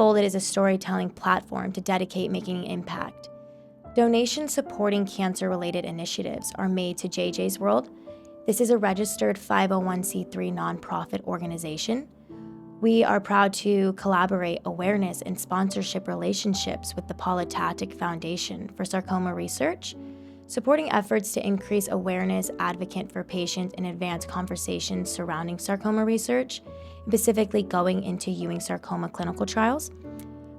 Folded is a storytelling platform to dedicate making an impact. Donations supporting cancer-related initiatives are made to JJ's World. This is a registered 501c3 nonprofit organization. We are proud to collaborate awareness and sponsorship relationships with the Paula Tatic Foundation for Sarcoma Research, supporting efforts to increase awareness, advocate for patients, and advance conversations surrounding sarcoma research, specifically going into Ewing Sarcoma clinical trials.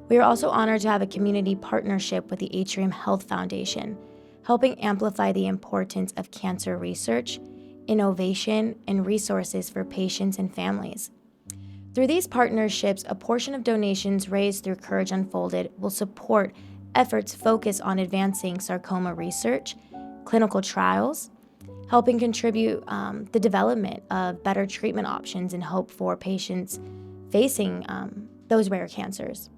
We are also honored to have a community partnership with the Atrium Health Foundation, helping amplify the importance of cancer research, innovation, and resources for patients and families. Through these partnerships, a portion of donations raised through Courage Unfolded will support efforts focused on advancing sarcoma research, clinical trials, helping contribute the development of better treatment options and hope for patients facing those rare cancers.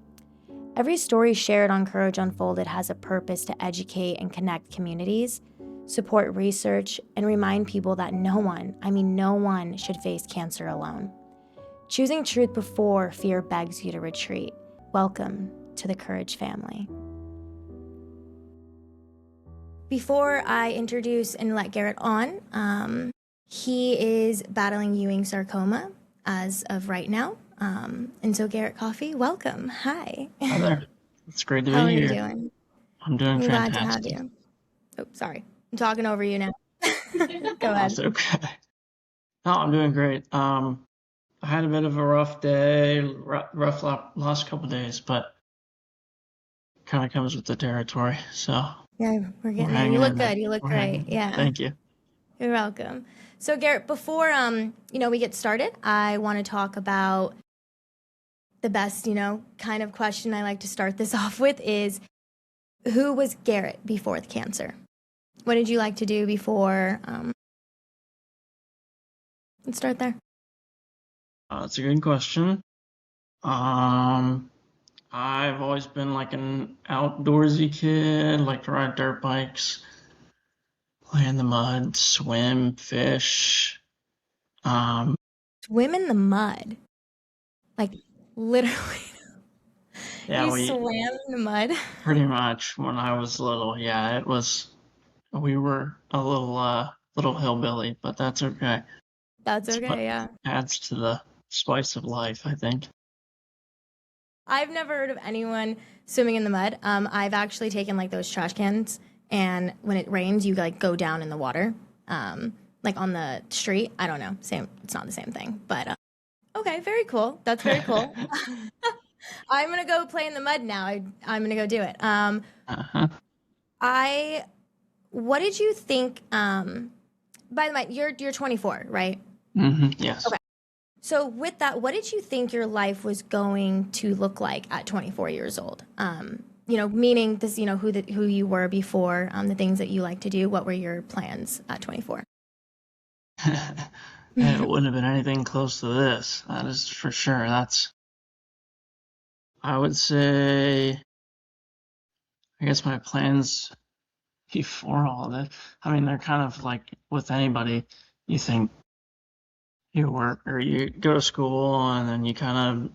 Every story shared on Courage Unfolded has a purpose to educate and connect communities, support research, and remind people that no one should face cancer alone. Choosing truth before fear begs you to retreat. Welcome to the Courage family. Before I introduce and let Garrett on, he is battling Ewing sarcoma as of right now. And so Garrett Coffey, welcome. Hi. Hi there. It's great to be How here. are you doing? I'm doing Glad fantastic. to have you. Oh, sorry. I'm talking over you now. Go ahead. That's okay. No, I'm doing great. I had a bit of a rough day, rough last couple of days, but kind of comes with the territory. So Yeah, we're getting there. hanging You look in there. good. You look We're great. hanging in there. Yeah. Thank you. You're welcome. So Garrett, before we get started, I want to talk about the best, kind of question I like to start this off with is, who was Garrett before the cancer? What did you like to do before? Let's start there. That's a good question. I've always been like an outdoorsy kid, like to ride dirt bikes, play in the mud, swim, fish. Swim in the mud. Like, literally. Yeah, You swam in the mud? pretty much when I was little. Yeah, we were a little hillbilly, but that's okay. That's It's what okay, yeah. adds to the spice of life, I think. I've never heard of anyone swimming in the mud. I've actually taken like those trash cans, and when it rains, you like go down in the water, like on the street. I don't know, same. It's not the same thing, but okay, very cool. That's very cool. I'm gonna go play in the mud now. I'm gonna go do it. Uh-huh. What did you think? By the way, you're 24, right? Yes. Okay. So with that, what did you think your life was going to look like at 24 years old? Meaning this, who you were before, the things that you like to do. What were your plans at 24? It wouldn't have been anything close to this. That is for sure. I would say, I guess my plans before all that, they're kind of like with anybody. You think you work or you go to school and then you kind of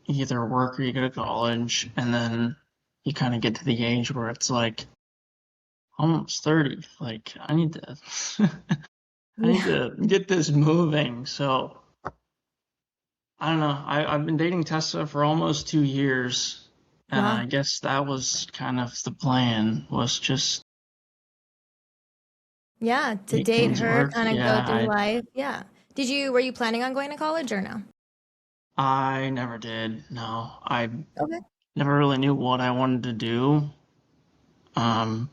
either work or you go to college, and then you kind of get to the age where it's like almost 30. Like I need to get this moving. So I don't know. I've been dating Tessa for almost 2 years, and Wow. I guess that was kind of the plan, was just Yeah, to make date things her, work. kind of Yeah, go through life. Yeah. Were you planning on going to college or no? I never did. No, I Okay. never really knew what I wanted to do. So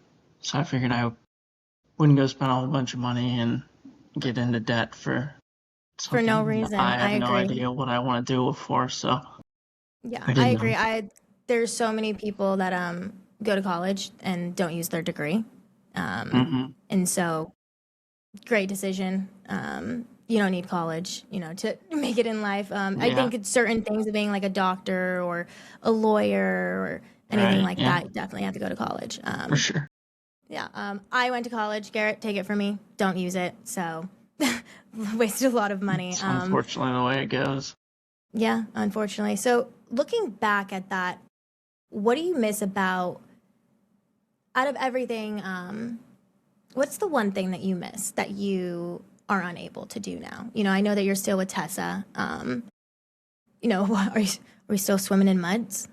I figured I wouldn't go spend a whole bunch of money and get into debt for For no something reason. I I have no agree. idea what I want to do it for. So Yeah, I I didn't agree. know. There's so many people that go to college and don't use their degree. Mm-hmm. And so great decision. You don't need college, to make it in life. I Yeah. think it's certain things of being like a doctor or a lawyer or anything Right. like Yeah. that, you definitely have to go to college. For sure. Yeah. I went to college. Garrett, take it from me. Don't use it. So wasted a lot of money. It's unfortunately the way it goes. Yeah, unfortunately. So looking back at that, what do you miss about out of everything? What's the one thing that you miss that you are unable to do now? I know that you're still with Tessa. Are we still swimming in muds?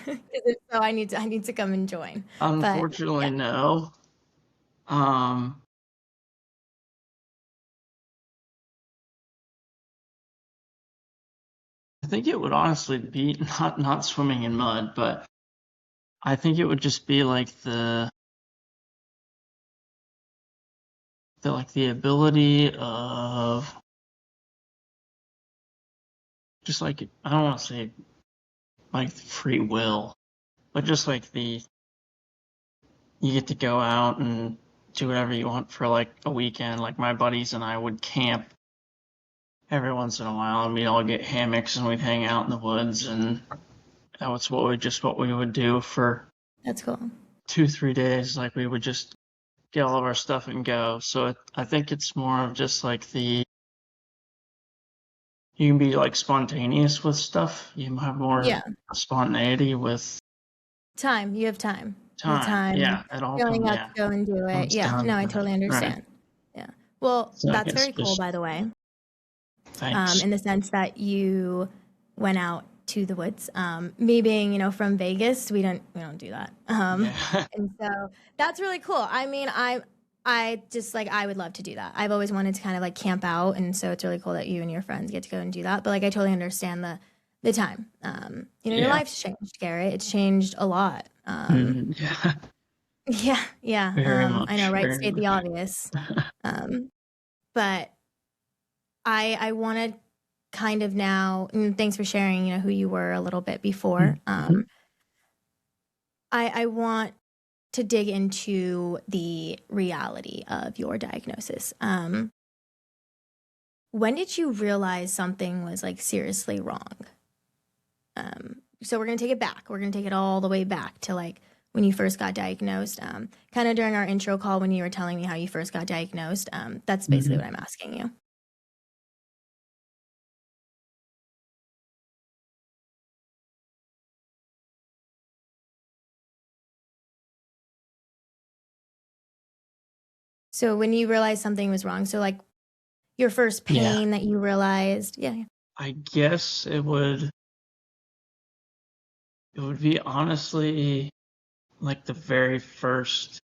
'Cause if so, I need to come and join. But Unfortunately, yeah, no. Um, I think it would honestly be not swimming in mud, but I think it would just be like the ability of just like, I don't want to say like free will, but just like you get to go out and do whatever you want for like a weekend. Like my buddies and I would camp every once in a while, and we'd all get hammocks and we'd hang out in the woods, and that was what we would do for that's cool. 2-3 days. Like we would just get all of our stuff and go. So I think it's more of just like you can be like spontaneous with stuff. You have more Yeah, spontaneity with time. You have time. You have time. time. Yeah, it all Feeling out yeah to go and do it. comes Yeah, down no, to I that. totally Right. understand. Yeah. Well, So I that's guess very cool, just by the way. thanks. In the sense that you went out to the woods. Me being, from Vegas, we don't do that. Yeah. And so that's really cool. I mean, I just like I would love to do that. I've always wanted to kind of like camp out, and so it's really cool that you and your friends get to go and do that. But like I totally understand the time. Your Yeah. life's changed, Garrett. It's changed a lot. Yeah. Yeah, yeah. Very I know, much. right? Very State the much. obvious. But I want to kind of now, and thanks for sharing, who you were a little bit before. Mhm. I want to dig into the reality of your diagnosis. When did you realize something was like seriously wrong? So we're gonna take it back. We're gonna take it all the way back to like when you first got diagnosed. Kind of during our intro call when you were telling me how you first got diagnosed. That's basically what Mhm. I'm asking you. So when you realized something was wrong, so like your first Yeah. pain that you realized, yeah, yeah. I guess it would be honestly like the very first.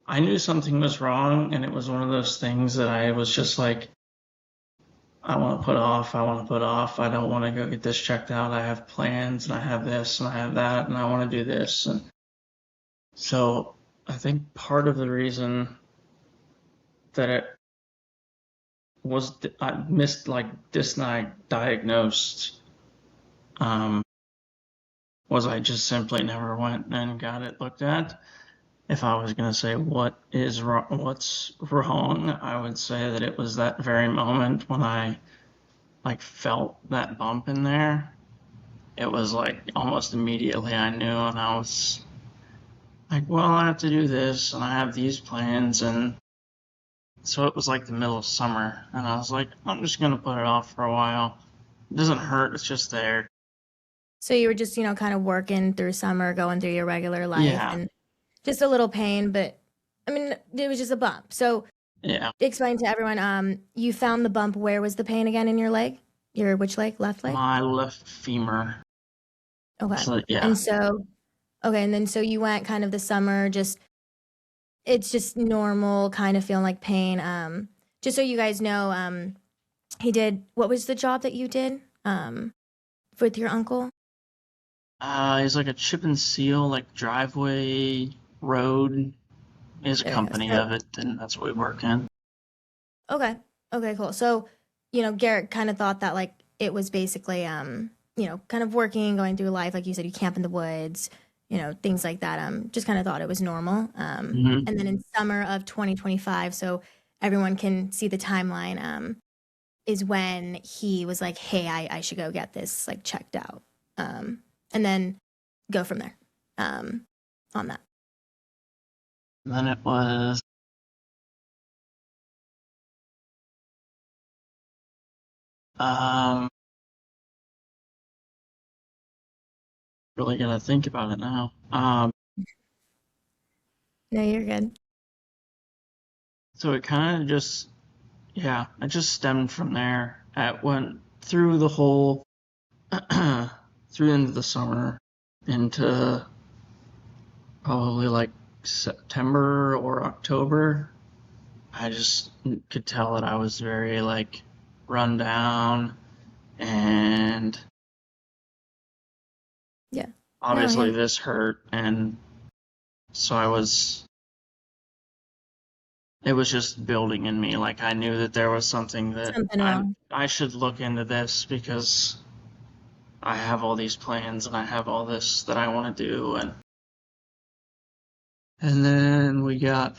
I knew something was wrong, and it was one of those things that I was just like, I want to put off. I want to put off. I don't want to go get this checked out. I have plans, and I have this, and I have that, and I want to do this. And so I think part of the reason that it was I missed like misdiagnosed um, was I just simply never went and got it looked at. If I was going to say what's wrong, I would say that it was that very moment when I like felt that bump in there. It was like almost immediately I knew, and I was like, well, I have to do this, and I have these plans, and so it was like the middle of summer, and I was like, I'm just gonna put it off for a while. It doesn't hurt, it's just there. So you were just, kind of working through summer, going through your regular life, Yeah, and just a little pain, but I mean, it was just a bump. So yeah. explain to everyone, you found the bump. Where was the pain again in your leg? Your which leg? Left leg? My left femur. Okay. So And yeah, so, okay, and then so you went kind of the summer, just it's just normal, kind of feeling like pain. Just so you guys know, he did. What was the job that you did? With your uncle? he's like a chip and seal, like driveway road is a There you go. company So of it, and that's what we work in. okay. Okay, cool. So, Garrett kind of thought that like it was basically kind of working, going through life, like you said, you camp in the woods, things like that. Just kind of thought it was normal. Hmm. And then in summer of 2025, so everyone can see the timeline, is when he was like, "Hey, I should go get this like checked out." And then go from there. On that. Then it was um Really gotta think about it now. No, you're good. So it kind of just, yeah, it just stemmed from there. It went through the whole, through into the summer, into probably like September or October. I just could tell that I was very like run down, and Yeah. No, yeah. obviously this hurt, and so it was just building in me. Like I knew that there was something that Something I wrong. I should look into this because I have all these plans and I have all this that I want to do, and then we got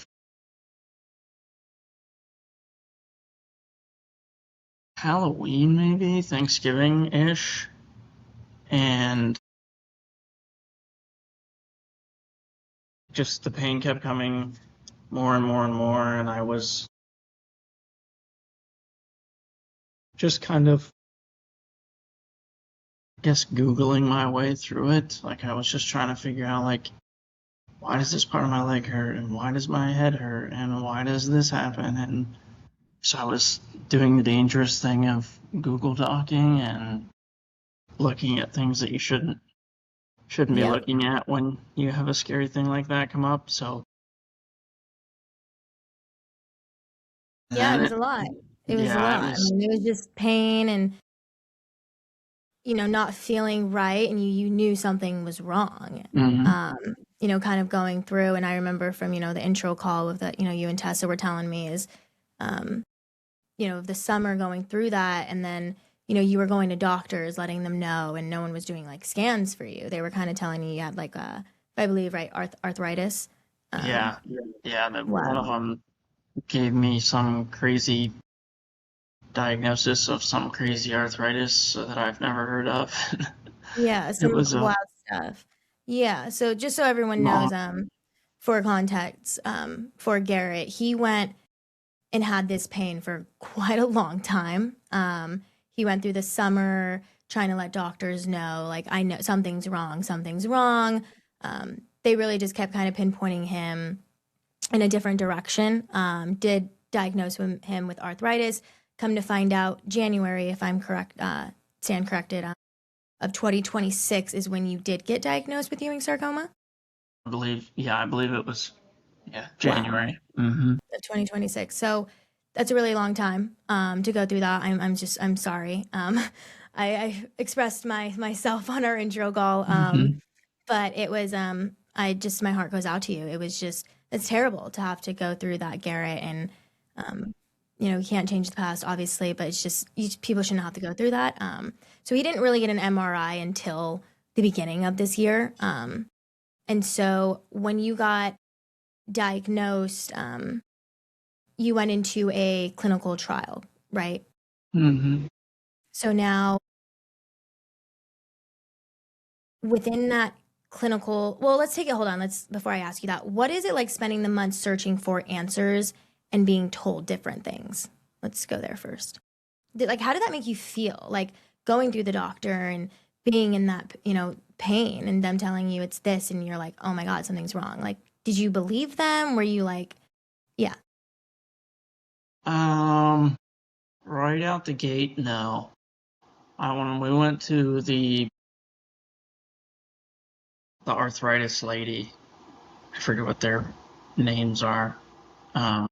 Halloween, maybe Thanksgiving ish, and just the pain kept coming more and more and more, and I was just kind of, I guess, Googling my way through it. Like I was just trying to figure out like, why does this part of my leg hurt, and why does my head hurt, and why does this happen? And so I was doing the dangerous thing of Google Docking and looking at things that you shouldn't be Yeah. looking at when you have a scary thing like that come up. So Yeah, it then was a lot. It was a yeah, it lot. I was. mean, it was just pain and, not feeling right, and you knew something was wrong. Mhm. Um, kind of going through, and I remember from, the intro call with that, you and Tessa were telling me is, um, the summer going through that, and then, you were going to doctors, letting them know, and no one was doing like scans for you. They were kind of telling you had like I believe, right, arthritis. Um, Yeah, yeah. That one of wow. them gave me some crazy diagnosis of some crazy arthritis that I've never heard of. Yeah, It some was a wild stuff. Yeah, so just so everyone knows, long. for context, for Garrett, he went and had this pain for quite a long time. He went through the summer trying to let doctors know, like, I know something's wrong, something's wrong. They really just kept kind of pinpointing him in a different direction. Did diagnose him with arthritis. Come to find out, January, if I'm correct, stand corrected, of 2026 is when you did get diagnosed with Ewing sarcoma. I believe it was, yeah, Wow, January. Hmm. of 2026. So that's a really long time to go through that. I'm sorry. I expressed myself on our intro call, Hmm. but it was my heart goes out to you. It was just it's terrible to have to go through that, Garrett, and um, you can't change the past, obviously, but it's just people shouldn't have to go through that. So he didn't really get an MRI until the beginning of this year, and so when you got diagnosed, you went into a clinical trial, right? Hmm. So now within that clinical, well, let's take it, hold on, let's, before I ask you that, what is it like spending the months searching for answers and being told different things? Let's go there first. Like, how did that make you feel? Like going through the doctor and being in that, pain and them telling you it's this and you're like, oh my God, something's wrong. Like, did you believe them? Were you like, yeah, Um, right out the gate, no. When we went to the arthritis lady, I forget what their names are. Um,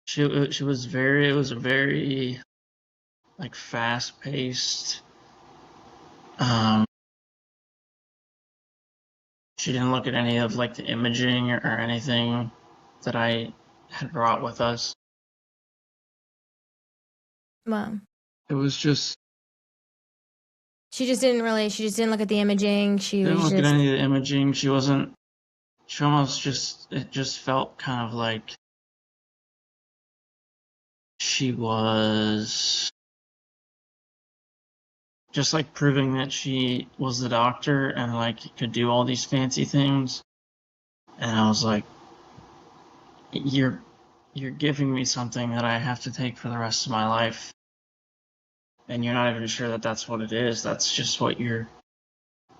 she was very, it was a very like fast paced. Um, she didn't look at any of like the imaging or anything that I had brought with us. well, It was just she just didn't look at the imaging. She didn't was look at just, any of the imaging. She wasn't. She almost just. It just felt kind of like she was just like proving that she was the doctor and like could do all these fancy things. And I was like, you're giving me something that I have to take for the rest of my life. and you're not even sure that that's what it is. That's just what you're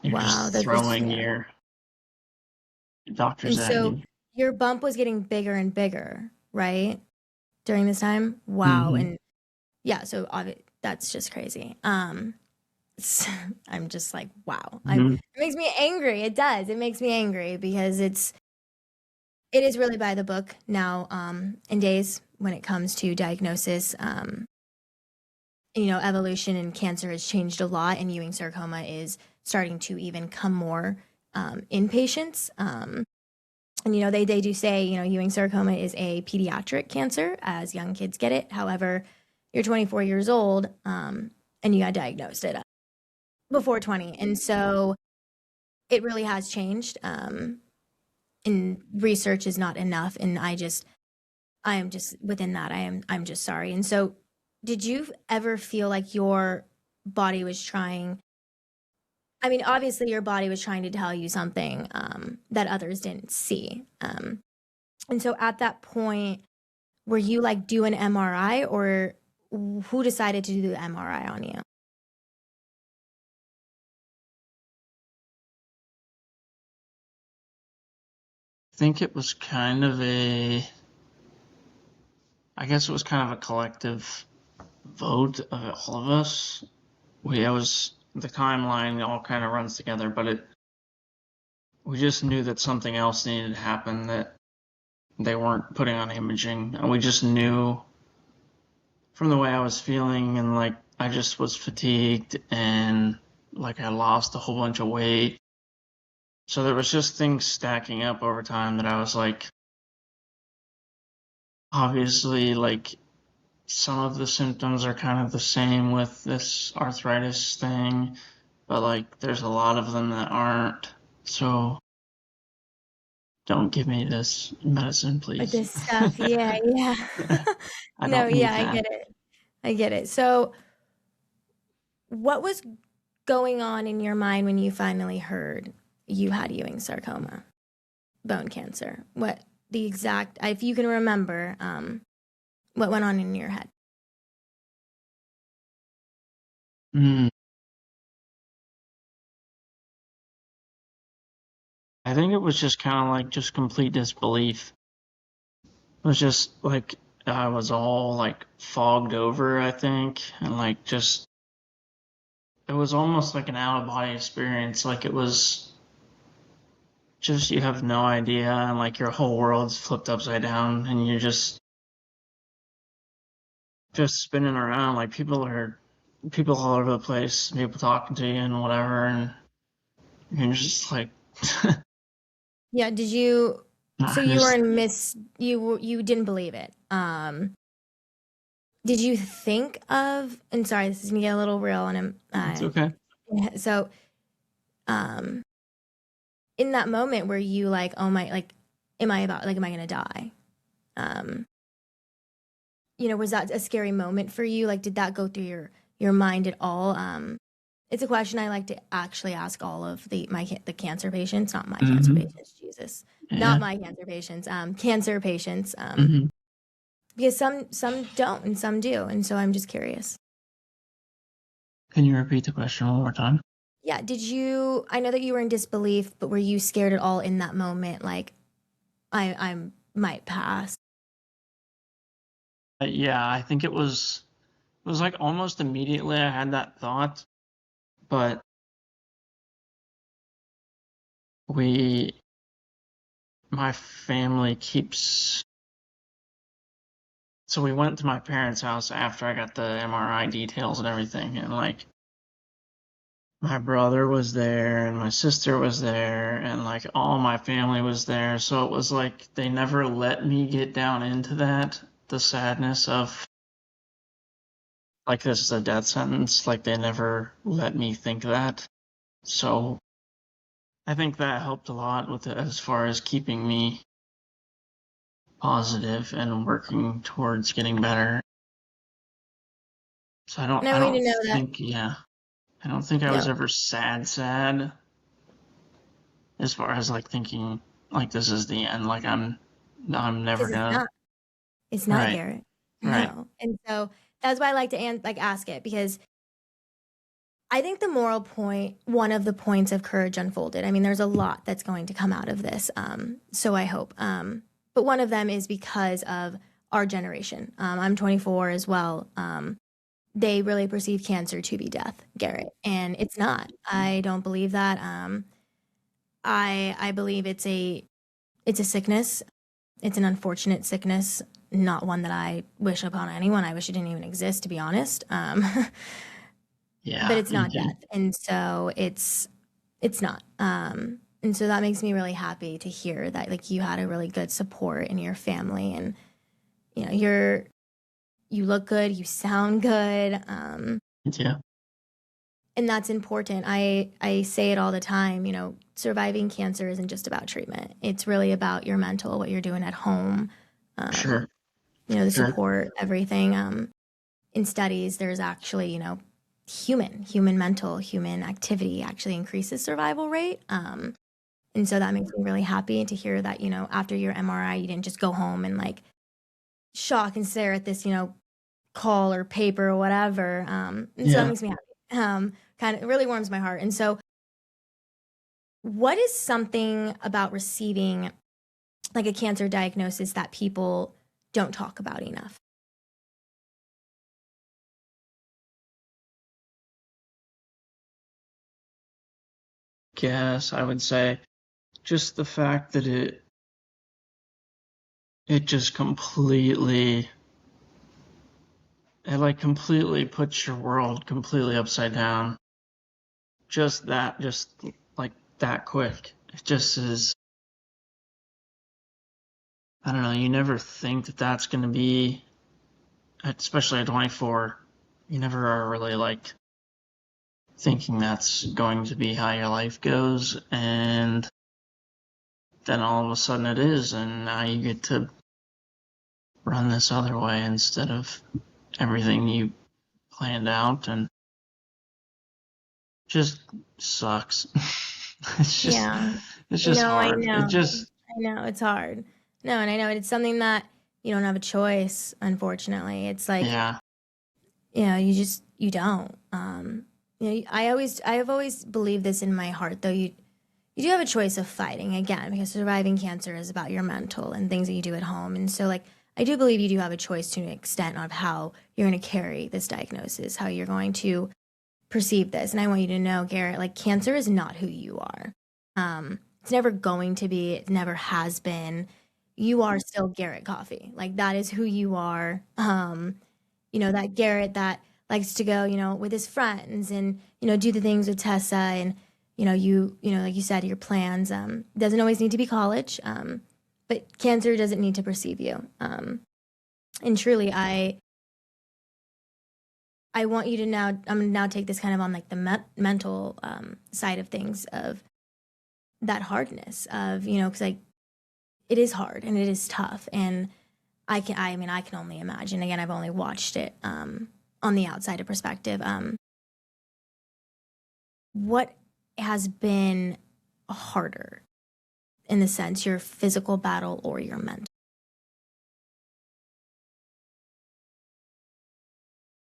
Wow, just that just, throwing yeah. your doctors And at so you. your bump was getting bigger and bigger, right? During this time? Wow. Mm-hmm. And yeah, so that's just crazy. I'm just like, wow. Mm-hmm. It makes me angry. It does. It makes me angry because it is really by the book now, in days when it comes to diagnosis. Evolution in cancer has changed a lot, and Ewing sarcoma is starting to even come more in patients. And they do say Ewing sarcoma is a pediatric cancer as young kids get it. However, you're 24 years old, and you got diagnosed at before 20, and so it really has changed. And research is not enough, and I am just within that. I'm just sorry. And so, did you ever feel like your body was trying? I mean, obviously, your body was trying to tell you something that others didn't see. And so, at that point, were you like do an MRI, or who decided to do the MRI on you? I think it was kind of I guess it was kind of a collective vote of all of us. It was the timeline all kind of runs together, but we just knew that something else needed to happen, that they weren't putting on imaging, and we just knew from the way I was feeling, and like I just was fatigued and like I lost a whole bunch of weight. So there was just things stacking up over time that I was like, obviously, like some of the symptoms are kind of the same with this arthritis thing, but like there's a lot of them that aren't. So don't give me this medicine, please. This stuff, yeah, yeah. I No, don't need yeah, I that. get it. I get it. So, what was going on in your mind when you finally heard you had Ewing sarcoma, bone cancer? What the exact, if you can remember, what went on in your head? Mm. I think it was just kind of like just complete disbelief. It was just like I was all like fogged over, I think, and like just it was almost like an out of body experience. Like it was just you have no idea, and like your whole world's flipped upside down, and you're just spinning around. Like people all over the place, people talking to you and whatever, and you're just like, Yeah, did you, so I you were just in you didn't believe it. Did you think of, and sorry, this is gonna get a little real, and it's okay. yeah, so, um, in that moment were you like, oh my, like, am I gonna die? Um, was that a scary moment for you? Like, did that go through your mind at all? It's a question I like to actually ask all of the cancer patients, not my cancer Mm-hmm. patients, Jesus, not Yeah. my cancer patients, Mm-hmm. because some don't and some do, and so I'm just curious. Can you repeat the question one more time? Yeah, I know that you were in disbelief, but were you scared at all in that moment? Like, I might pass. Yeah, I think it was like almost immediately I had that thought, but we my family keeps so we went to my parents' house after I got the MRI details and everything, and like my brother was there and my sister was there and like all my family was there, so it was like they never let me get down into that, the sadness of like this is a death sentence, like they never let me think that. So I think that helped a lot with it as far as keeping me positive and working towards getting better. So And I I want you don't to know that, think yeah, I don't think I was no, ever sad as far as like thinking like this is the end, like I'm never because gonna it's not right, Garrett. right. No. And so that's why I like to like ask it because I think the moral point, one of the points of courage unfolded. I mean, there's a lot that's going to come out of this, so I hope. But one of them is because of our generation. I'm 24 as well. They really perceive cancer to be death, Garrett, and it's not. I don't believe that. I believe it's a sickness. It's an unfortunate sickness, not one that I wish upon anyone. I wish it didn't even exist, to be honest. Yeah. But it's not death, and so it's not. And so that makes me really happy to hear that like you had a really good support in your family, and you know you look good, you sound good, Yeah. and that's important. I say it all the time. You know, surviving cancer isn't just about treatment. It's really about your mental, what you're doing at home. Sure. You know, the Sure. support, everything. In studies, there's actually, you know, human mental, human activity actually increases survival rate. And so that makes me really happy to hear that, you know, after your MRI, you didn't just go home and like shock and stare at this, you know, call or paper or whatever. And so that Yeah. makes me happy. Kind of, it really warms my heart. And so, what is something about receiving like a cancer diagnosis that people don't talk about enough? Guess I would say just the fact that it just completely puts your world completely upside down. Just like that quick. It just is, I don't know, you never think that that's going to be, especially at 24, you never are really like thinking that's going to be how your life goes. And then all of a sudden it is. And now you get to run this other way instead of everything you planned out, and just sucks. Yeah. It's just No, I hard. It know. just, I know it's hard. No, and I know it's something that you don't have a choice, unfortunately. It's like, yeah. you know, you don't. You know, I have always believed this in my heart, though you do have a choice of fighting again because surviving cancer is about your mental and things that you do at home. And so like I do believe you do have a choice to an extent of how you're going to carry this diagnosis, how you're going to perceive this. And I want you to know, Garrett, like cancer is not who you are. It's never going to be, it never has been. You are still Garrett Coffee. Like that is who you are. You know, that Garrett that likes to go, you know, with his friends and, you know, do the things with Tessa and, you know, like you said, your plans. Doesn't always need to be college. But cancer doesn't need to perceive you. And truly, I want you to now, I'm gonna now take this kind of on like the mental side of things of that hardness of, you know, because like it is hard and it is tough. And I mean, I can only imagine. Again, I've only watched it on the outside of perspective. What has been harder in the sense your physical battle or your mental?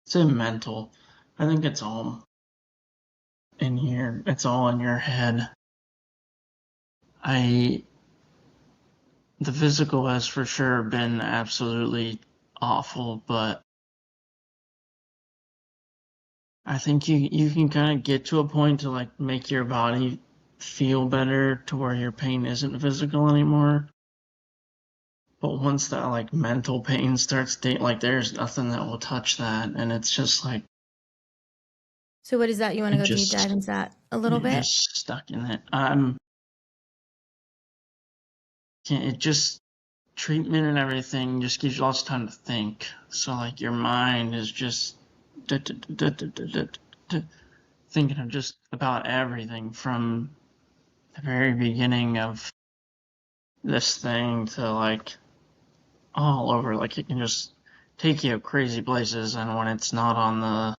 It's a mental. I think it's all in your head. I, the physical has for sure been absolutely awful, but I think you can kind of get to a point to like make your body feel better to where your pain isn't physical anymore. But once that like mental pain starts like there's nothing that will touch that, and it's just like So what is that? You want to it go deep dive just into that a little you're bit? just stuck in it. It just treatment and everything just gives you lots of time to think. So like your mind is just thinking of just about everything from the very beginning of this thing to like all over. Like it can just take you crazy places, and when it's not on the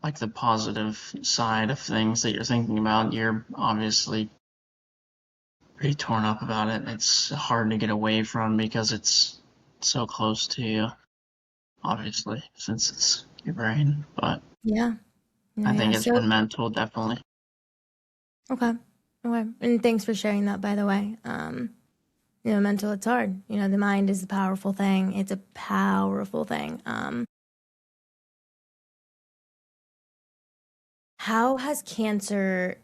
like the positive side of things that you're thinking about, you're obviously pretty torn up about it. It's hard to get away from because it's so close to you, obviously, since it's your brain. But Yeah. No, I yeah. think it's So, been mental, definitely. okay. Okay. And thanks for sharing that, by the way. Mental, it's hard. The mind is a powerful thing. It's a powerful thing. How has cancer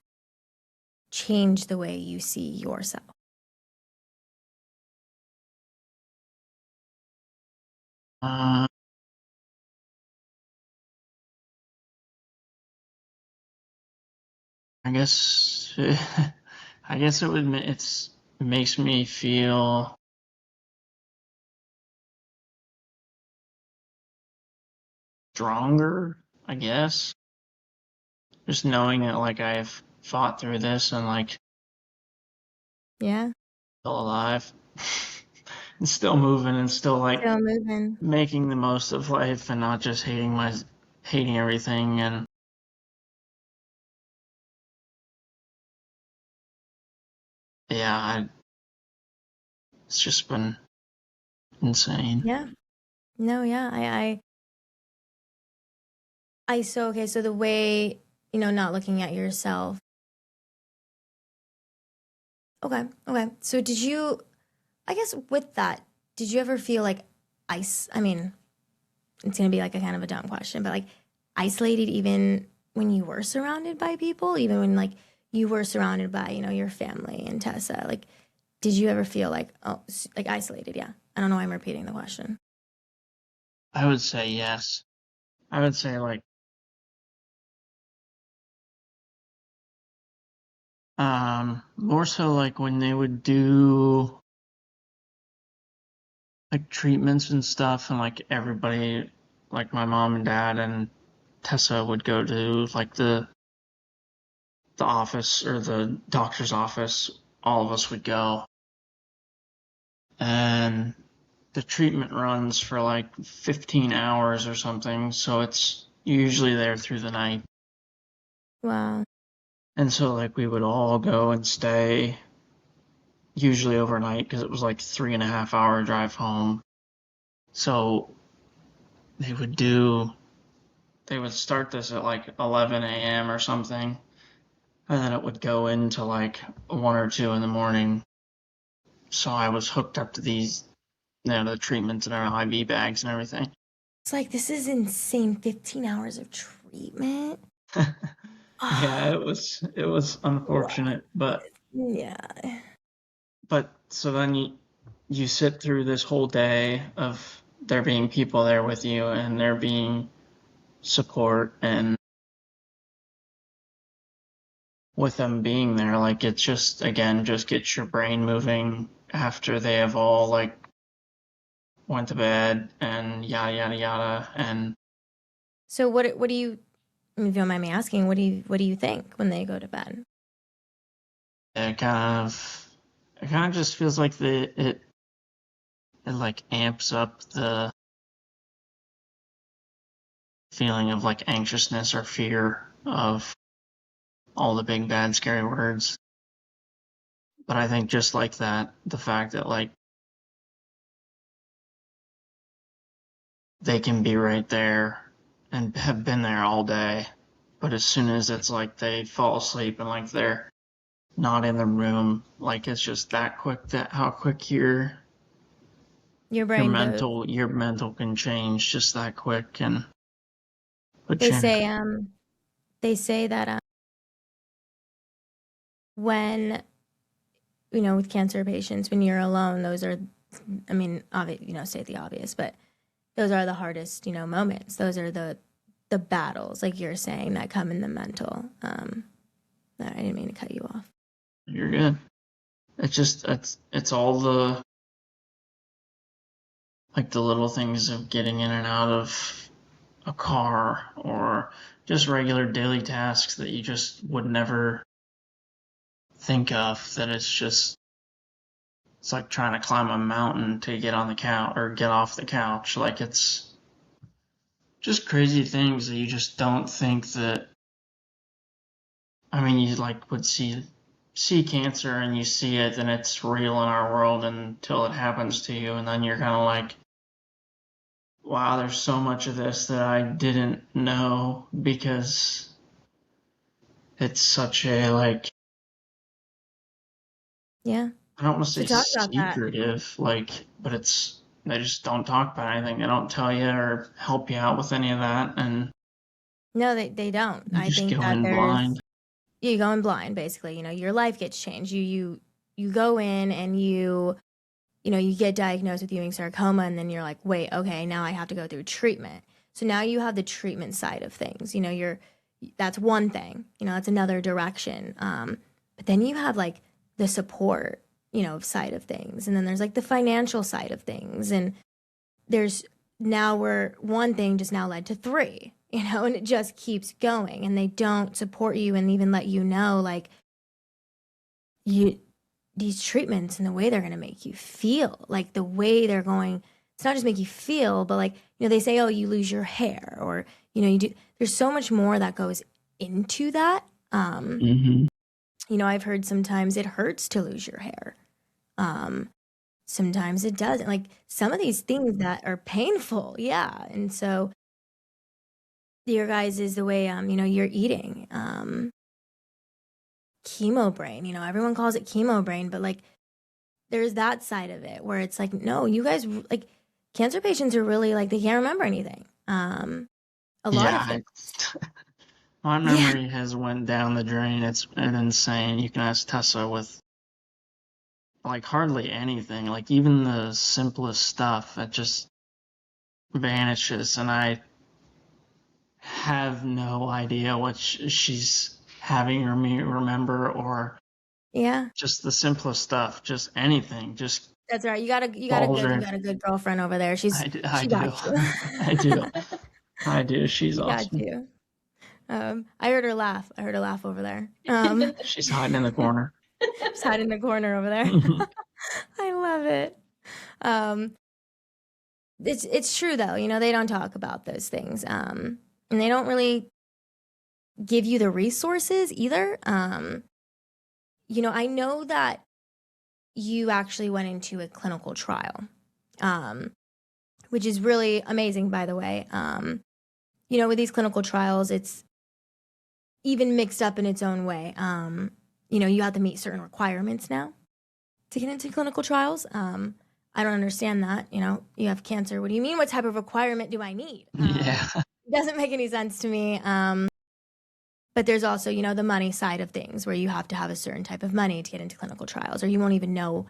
changed the way you see yourself? Uh, I guess, I guess it makes me feel stronger, I guess. Just knowing that like I've fought through this and like Yeah. still alive and still moving and still like Still moving. making the most of life and not just hating everything. And yeah, it's just been insane. Yeah. No, yeah. So, okay. So the way, not looking at yourself. Okay. Okay. So I guess with that, did you ever feel like I mean, it's going to be like a kind of a dumb question, but like isolated even when you were surrounded by people, even when like you were surrounded by, your family and Tessa, like, did you ever feel like, oh, like isolated? Yeah. I don't know why I'm repeating the question. I would say yes. I would say like more so like when they would do like treatments and stuff and like everybody like my mom and dad and Tessa would go to like the office or the doctor's office, all of us would go. And the treatment runs for like 15 hours or something, so it's usually there through the night. Wow. And so like we would all go and stay usually overnight because it was like 3.5 hour drive home. So they would do they would start this at like 11 a.m. or something, and then it would go into like 1 or 2 in the morning. So I was hooked up to these, the treatments and our IV bags and everything. It's like, this is insane. 15 hours of treatment. Yeah, Oh, it was wow. unfortunate, Yeah. but so then you sit through this whole day of there being people there with you and there being support and with them being there, like it's just again just gets your brain moving after they have all like went to bed and yada yada yada. And So what do you, if you don't mind me asking, what do you think when they go to bed? it kind of just feels like it like amps up the feeling of like anxiousness or fear of all the big bad scary words. But I think just like that, the fact that like they can be right there and have been there all day, but as soon as it's like they fall asleep and like they're not in the room, like it's just that quick that how quick Your your brain goes. mental can change just that quick and put They you in. say that when with cancer patients, when you're alone, those are, I mean, state the obvious, but those are the hardest, moments. Those are the battles, like you're saying, that come in the mental. No, I didn't mean to cut you off. You're good. It's all the like the little things of getting in and out of a car or just regular daily tasks that you just would never think of, that it's like trying to climb a mountain to get on the couch or get off the couch. Like it's just crazy things that you just don't think that. I mean, you like would see cancer and you see it and it's real in our world until it happens to you, and then you're kind of like, wow, there's so much of this that I didn't know because it's such a, like, Yeah. I don't want to So say talk about that. secretive, like, but they just don't talk about anything. They don't tell you or help you out with any of that, and No, they don't. you I just think go that in blind. you go in blind, basically. Your life gets changed. You go in and you get diagnosed with Ewing sarcoma, and then you're like, wait, okay, now I have to go through treatment. So now you have the treatment side of things. That's one thing. That's another direction. But then you have like the support, side of things, and then there's like the financial side of things, and there's now where one thing just now led to three, and it just keeps going, and they don't support you and even let you know like you these treatments and the way they're going to make you feel, like the way they're going, it's not just make you feel, but like, they say, oh, you lose your hair, or, you do, there's so much more that goes into that. Hmm. I've heard sometimes it hurts to lose your hair. Um, Sometimes it doesn't. Like some of these things that are painful, yeah. And so your guys is the way, you're eating. Chemo brain, everyone calls it chemo brain, but like there's that side of it where it's like, no, you guys, like, cancer patients are really like, they can't remember anything. A lot of Yeah, things. my Yeah. memory has went down the drain. It's insane. You can ask Tessa with like hardly anything, like even the simplest stuff, it just vanishes, and I have no idea what she's having or me remember, or Yeah. just the simplest stuff, just anything, just That's right. falls You her. got a good girlfriend over there. I She do, got you. I do, I do. She's She got awesome. you. I heard her laugh. I heard her laugh over there. She's hiding in the corner. Just hiding in the corner over there. I love it. Um, it's true though. They don't talk about those things. And they don't really give you the resources either. I know that you actually went into a clinical trial, um, which is really amazing, by the way. With these clinical trials, it's even mixed up in its own way. You have to meet certain requirements now to get into clinical trials. I don't understand that. You have cancer. What do you mean? What type of requirement do I need? Yeah, It doesn't make any sense to me. But there's also, the money side of things where you have to have a certain type of money to get into clinical trials, or you won't even know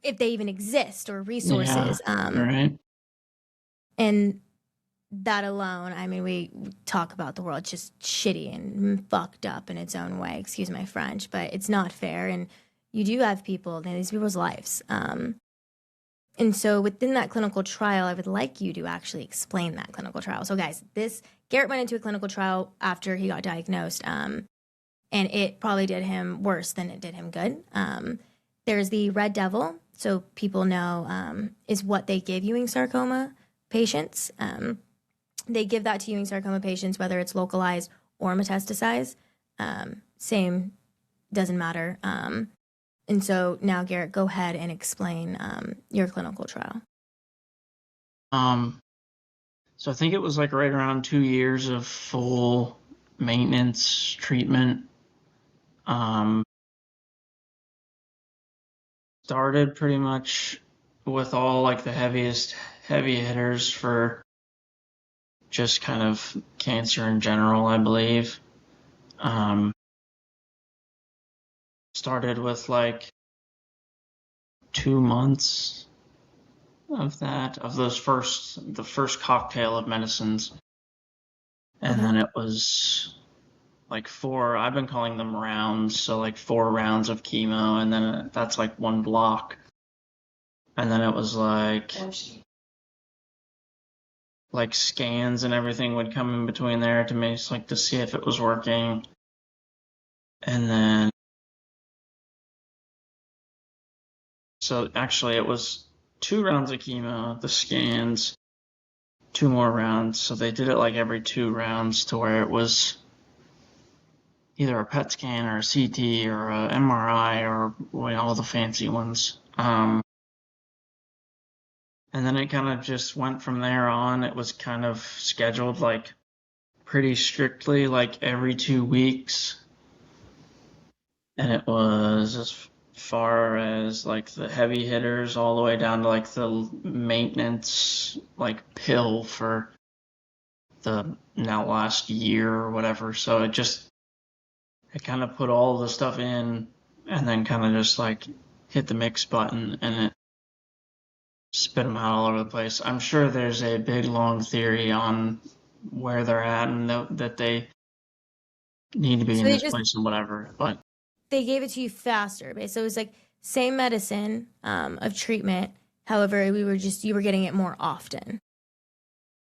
if they even exist or yeah, resources. right. And that alone, I mean, we talk about the world just shitty and fucked up in its own way. Excuse my French, but it's not fair. And you do have people, these people's lives. And so within that clinical trial, I would like you to actually explain that clinical trial. So, guys, Garrett went into a clinical trial after he got diagnosed, and it probably did him worse than it did him good. There's the Red Devil, so people know is what they give Ewing sarcoma patients. They give that to Ewing sarcoma patients, whether it's localized or metastasized. Same, doesn't matter. And so now, Garrett, go ahead and explain your clinical trial. Um, so I think it was like right around 2 years of full maintenance treatment. Um, Started pretty much with all like the heavy hitters for just kind of cancer in general, I believe. Um, Started with like 2 months of that, of the first cocktail of medicines. And Okay. then it was like four, I've been calling them rounds, so like 4 rounds of chemo, and then that's like one block. And then it was like scans and everything would come in between there to me, like to see if it was working. And then, so actually it was 2 rounds of chemo, the scans, 2 more rounds. So they did it like every 2 rounds to where it was either a PET scan or a CT or a MRI or all the fancy ones. And And then it kind of just went from there on. It was kind of scheduled like pretty strictly, like every 2 weeks. And it was as far as like the heavy hitters all the way down to like the maintenance like pill for the now last year or whatever. So it kind of put all the stuff in and then kind of just like hit the mix button and it spit them out all over the place. I'm sure there's a big long theory on where they're at and that they need to be So in this place and whatever, but they gave it to you faster. So it was like same medicine of treatment. However, you were getting it more often.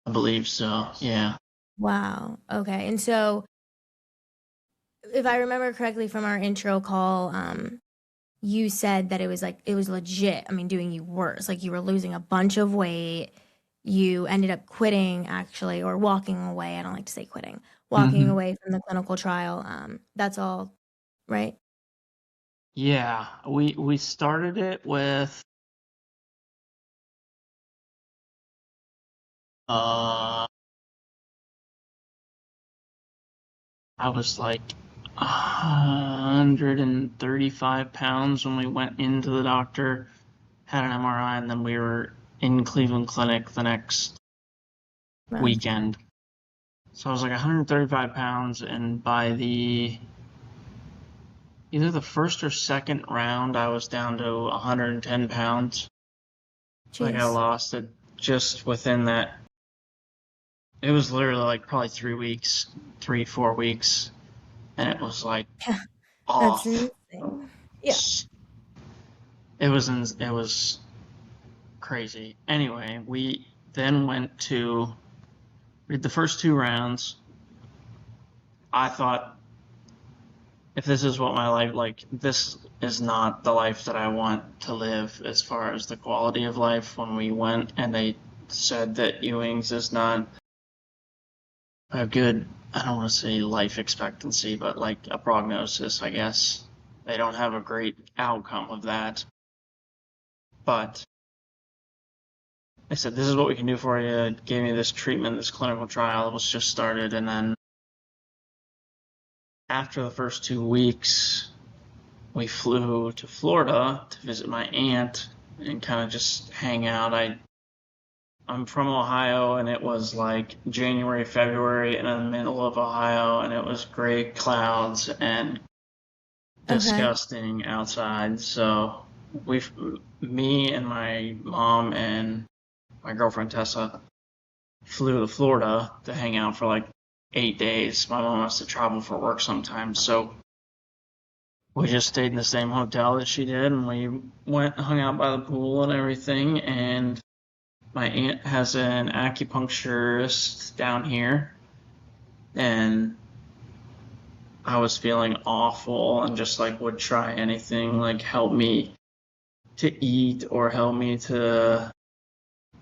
I believe so. Yeah. Wow. Okay. And so if I remember correctly from our intro call, you said that it was legit. I mean, doing you worse. Like you were losing a bunch of weight. You ended up quitting actually, or walking away. I don't like to say quitting. Walking away from the clinical trial. That's all, right? Yeah. We started it with I was like 135 pounds when we went into the doctor, had an MRI, and then we were in Cleveland Clinic the next Wow. weekend. So I was like 135 pounds, and by either the first or second round, I was down to 110 pounds. Jeez. Like I lost it just within that. It was literally like probably 3 weeks, 4 weeks, and it was like off. That's insane. Yeah. It was crazy. Anyway, we then went to read the first 2 rounds. I thought, if this is what my life like, this is not the life that I want to live as far as the quality of life. When we went and they said that Ewing's is not a good, I don't want to say life expectancy, but like a prognosis, I guess. They don't have a great outcome of that. But they said, this is what we can do for you. Gave me this treatment, this clinical trial was just started. And then after the first 2 weeks, we flew to Florida to visit my aunt and kind of just hang out. I'm from Ohio, and it was like January, February, in the middle of Ohio, and it was gray clouds and disgusting outside. So me and my mom and my girlfriend Tessa flew to Florida to hang out for like 8 days. My mom has to travel for work sometimes, so we just stayed in the same hotel that she did, and we went and hung out by the pool and everything. And my aunt has an acupuncturist down here, and I was feeling awful and just like would try anything, like help me to eat or help me to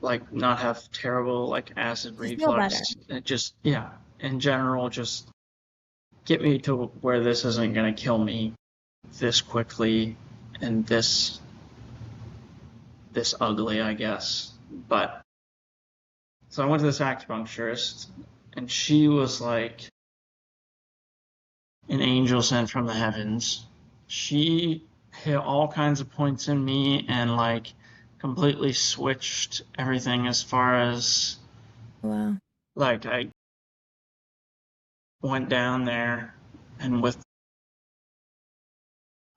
like not have terrible like acid reflux. It just, yeah, in general, just get me to where this isn't gonna kill me this quickly and this ugly, I guess. But so I went to this acupuncturist, and she was like an angel sent from the heavens. She hit all kinds of points in me and like completely switched everything as far as like I went down there, and with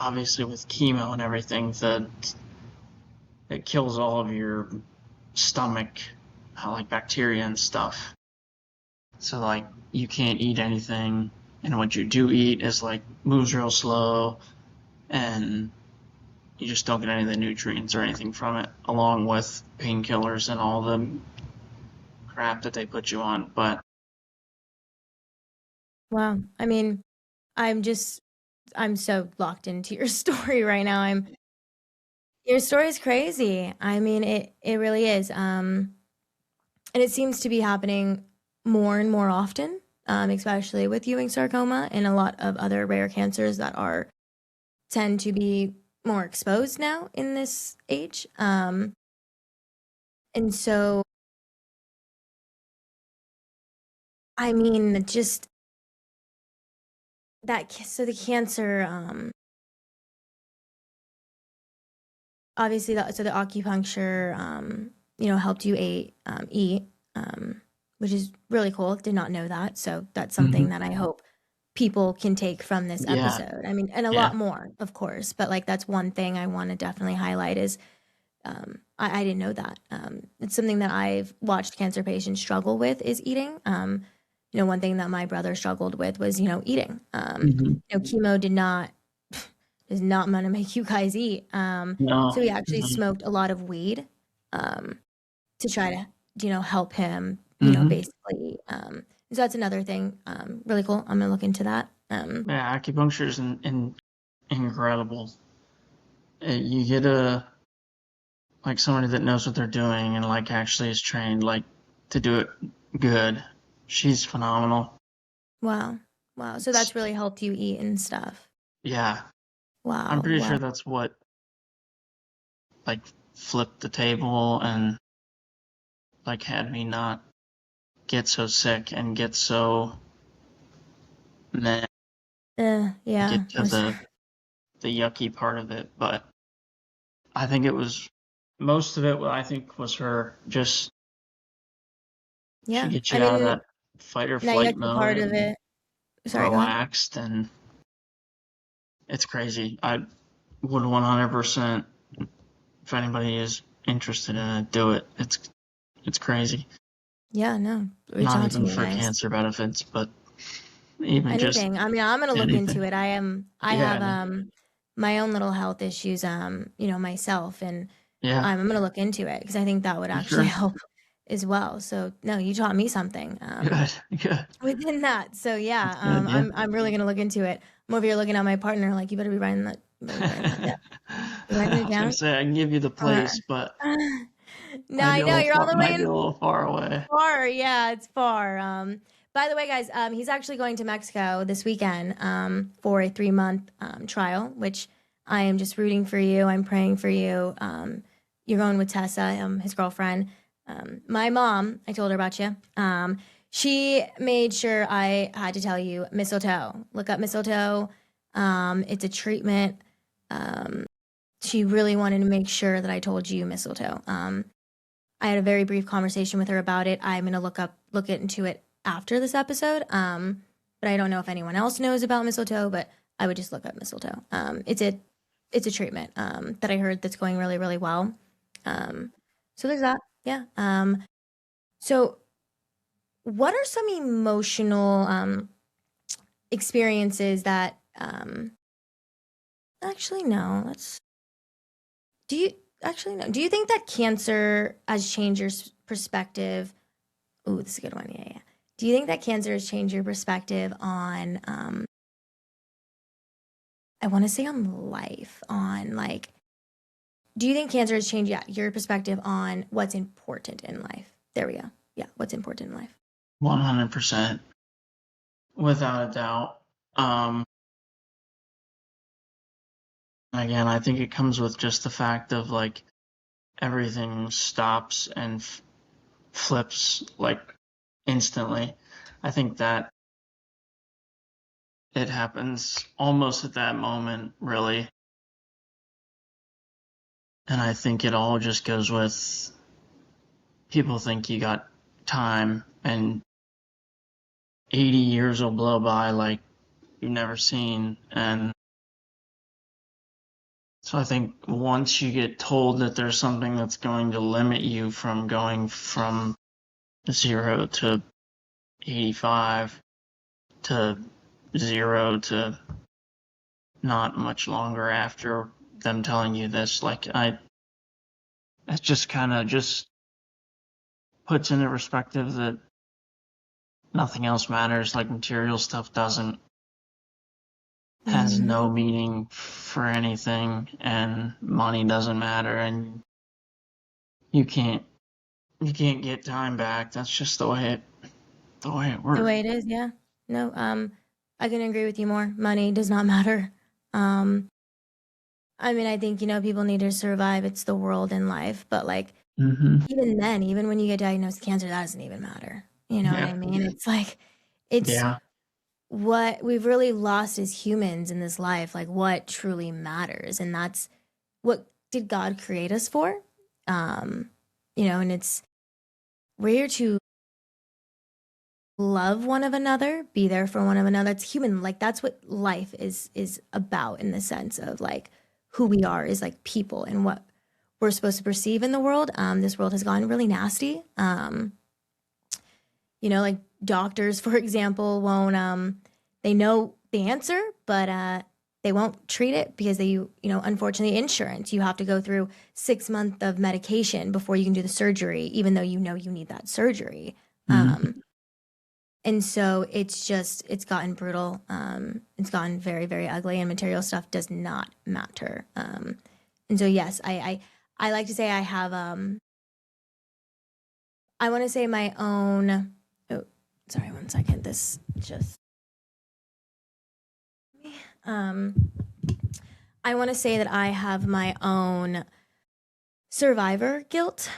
obviously with chemo and everything, that it kills all of your stomach like bacteria and stuff. So like you can't eat anything, and what you do eat is like moves real slow, and you just don't get any of the nutrients or anything from it, along with painkillers and all the crap that they put you on. But wow, I mean, I'm so locked into your story right now. Your story is crazy. I mean, it really is. And it seems to be happening more and more often, especially with Ewing sarcoma and a lot of other rare cancers that tend to be more exposed now in this age. And so, I mean, just so the cancer, obviously, so the acupuncture, helped you eat, which is really cool. Did not know that. So that's something Hmm. that I hope people can take from this Yeah, episode. I mean, and a yeah. lot more, of course, but like that's one thing I want to definitely highlight is I didn't know that. It's something that I've watched cancer patients struggle with is eating. One thing that my brother struggled with was, eating. Hmm. Chemo does not want to make you guys eat. So No, he actually no. smoked a lot of weed um, to try to, help him, Hmm. basically. So that's another thing. Really cool. I'm gonna look into that. Yeah, acupuncture is incredible. You get a like somebody that knows what they're doing and like actually is trained like to do it good. She's phenomenal. Wow, wow. So It's, that's really helped you eat and stuff. yeah, I'm Wow, pretty wow. sure that's what like flipped the table and like had me not get so sick and get so meh, Yeah. get to the yucky part of it. But I think it was most of it. What I think was her just she Yeah. gets I you out of mean, that fight or that flight yucky mode part of and it. Sorry, go ahead. relaxed, and it's crazy. I would 100%, if anybody is interested in it, do it. It's crazy. Yeah, no. Reach Not out to even me, for guys. cancer benefits, but even just Anything. I mean, I'm gonna look into anything. it. I have Yeah, my own little health issues, myself, and yeah, I'm gonna look into it because I think that would for actually sure. help as well. So no, you taught me something Good, good. within that. So yeah, That's good. Yeah. I'm really gonna look into it. I'm over here looking at my partner like you better be writing that. You better be writing that down. You writing I it was gonna down? say I can give you the Or place, but no, I know you're all the way might be in a little far away. far. Yeah, it's far. By the way, guys, he's actually going to Mexico this weekend for a 3-month trial, which I am just rooting for you. I'm praying for you. You're going with Tessa, his girlfriend. My mom, I told her about you. She made sure I had to tell you mistletoe. Look up mistletoe. It's a treatment. Um, she really wanted to make sure that I told you mistletoe. I had a very brief conversation with her about it. I'm gonna look into it after this episode. But I don't know if anyone else knows about mistletoe. But I would just look up mistletoe. It's a treatment that I heard that's going really really well. Um, so there's that. Yeah. So what are some emotional experiences that actually no, let's do you actually no. Do you think that cancer has changed your perspective? Ooh, this is a good one. Yeah, yeah. Do you think that cancer has changed your perspective on, I want to say on life, on like, do you think cancer has changed, yeah, your perspective on what's important in life? There we go. Yeah, what's important in life? 100%, without a doubt. Um, Again, I think it comes with just the fact of like everything stops and flips like instantly. I think that it happens almost at that moment, really. And I think it all just goes with people think you got time and 80 years will blow by like you've never seen. And so I think once you get told that there's something that's going to limit you from going from 0 to 85 to 0 to not much longer after them telling you this, like it just kind of just puts into perspective that nothing else matters, like material stuff doesn't, has Mm-hmm. no meaning for anything, and money doesn't matter, and you can't you can't get time back. That's just the way it The works. way it is, yeah. No, I can agree with you more. Money does not matter. Um, I mean, I think, people need to survive. It's the world in life, but like, Mm-hmm. even then, even when you get diagnosed with cancer, that doesn't even matter. You know what I Yeah. mean? It's like, it's Yeah. what we've really lost as humans in this life, like what truly matters. And that's what did God create us for? Um, and we're here to love one of another, be there for one of another. It's human. Like that's what life is about in the sense of like who we are is like people and what we're supposed to perceive in the world. This world has gone really nasty. Like doctors, for example, won't they know the answer, but they won't treat it because unfortunately, insurance, you have to go through 6 months of medication before you can do the surgery, even though you know you need that surgery. Mm-hmm. And so it's gotten brutal. It's gotten very, very ugly, and material stuff does not matter. And so yes, I like to say I have I want to say my own. Oh, sorry, 1 second. This just um I want to say that I have my own survivor guilt.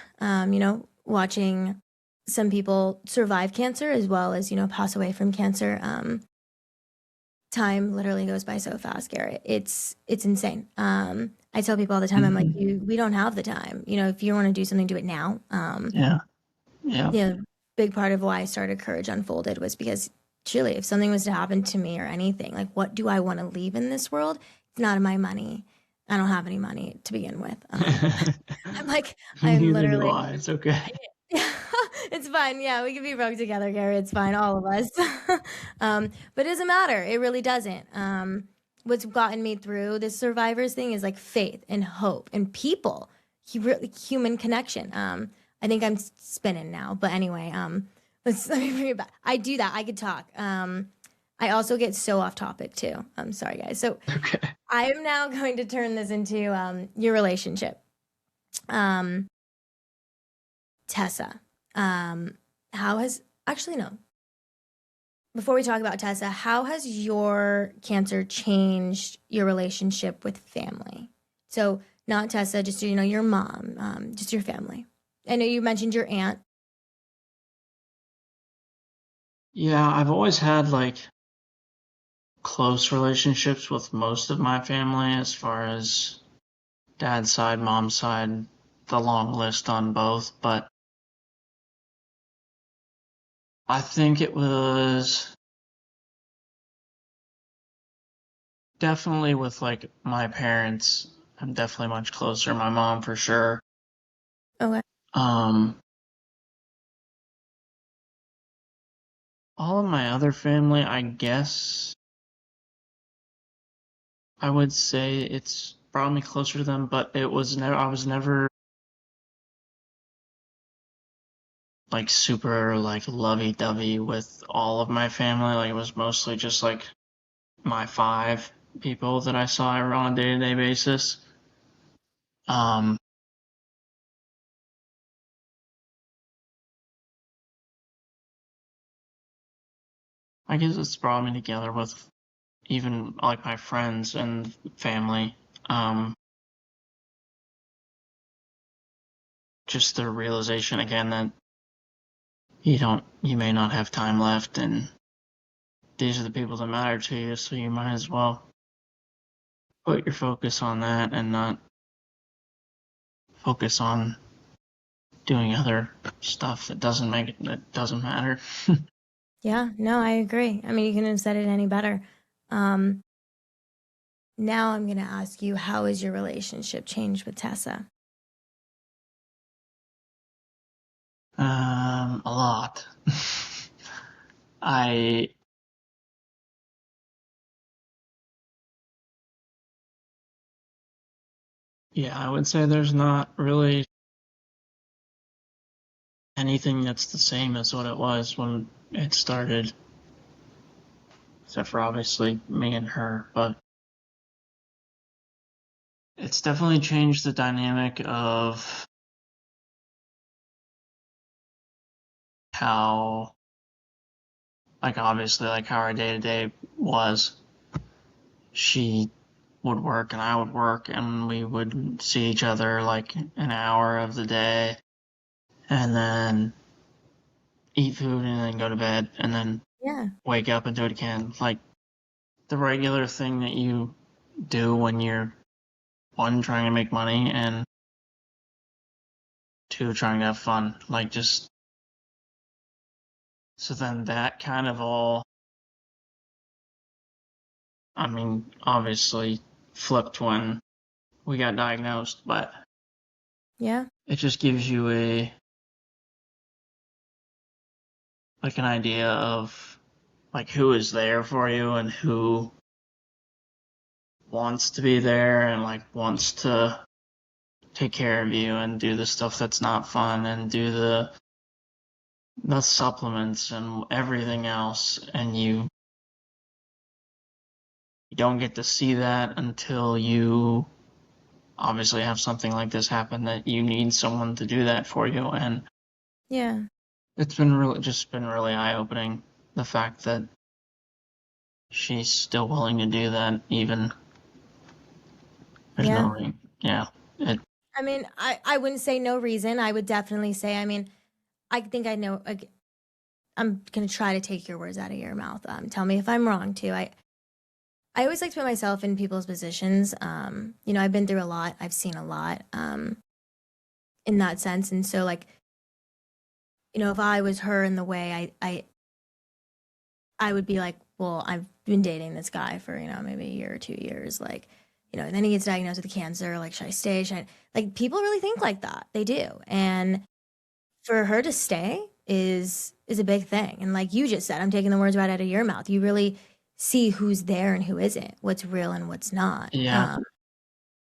Watching some people survive cancer as well as pass away from cancer. Time literally goes by so fast, Garrett. It's insane. I tell people all the time, I'm like, Mm-hmm. we don't have the time. If you want to do something, do it now. Yeah. Yeah. Yeah, big part of why I started Courage Unfolded was because truly, if something was to happen to me or anything, like what do I want to leave in this world? It's not my money. I don't have any money to begin with. I'm like, I'm Neither do literally, I. It's okay. it's fine. Yeah, we can be broke together, Gary. It's fine, all of us. But it doesn't matter. It really doesn't. What's gotten me through this survivors thing is like faith and hope and people, human connection. I think I'm spinning now, but anyway, let me bring it back. I do that. I could talk. I also get so off topic too. I'm sorry, guys. So Okay. I am now going to turn this into your relationship. Um, Tessa, how has actually no. Before we talk about Tessa, how has your cancer changed your relationship with family? So not Tessa, just your mom, just your family. I know you mentioned your aunt. Yeah, I've always had like close relationships with most of my family as far as dad's side, mom's side, the long list on both, but I think it was definitely with like my parents. I'm definitely much closer. My mom for sure. Okay. Um, all of my other family, I guess I would say it's brought me closer to them, but it was never, I was never like super like lovey-dovey with all of my family. Like it was mostly just like my five people that I saw on a day-to-day basis. Um, I guess it's brought me together with even like my friends and family. Um, just the realization again that you may not have time left, and these are the people that matter to you, so you might as well put your focus on that and not focus on doing other stuff that doesn't matter. Yeah, no, I agree. I mean, you couldn't have said it any better. Um, Now I'm going to ask you, how has your relationship changed with Tessa? A lot. I Yeah, I would say there's not really anything that's the same as what it was when it started, except for obviously me and her, but it's definitely changed the dynamic of how, like, obviously, like, how our day to day was. She would work and I would work, and we would see each other like an hour of the day. and then eat food and then go to bed and then Yeah. wake up and do it again. Like the regular thing that you do when you're one, trying to make money, and two, trying to have fun. Like just so then that kind of all, I mean, obviously flipped when we got diagnosed, but Yeah. it just gives you an idea of like who is there for you and who wants to be there and like wants to take care of you and do the stuff that's not fun and do the supplements and everything else, and you don't get to see that until you obviously have something like this happen that you need someone to do that for you. And Yeah. it's been really eye-opening, the fact that she's still willing to do that, even there's Yeah. no reason. Yeah. I mean, I wouldn't say no reason. I would definitely say, I mean, I think I know. Like, I'm going to try to take your words out of your mouth. Tell me if I'm wrong, too. I always like to put myself in people's positions. I've been through a lot. I've seen a lot in that sense. And so, like, if I was her in the way, I would be like, well, I've been dating this guy for, maybe a year or 2 years. Like, and then he gets diagnosed with cancer. Like, should I stay? Like, people really think like that. They do. And for her to stay is a big thing. And like you just said, I'm taking the words right out of your mouth. You really see who's there and who isn't, what's real and what's not. Yeah.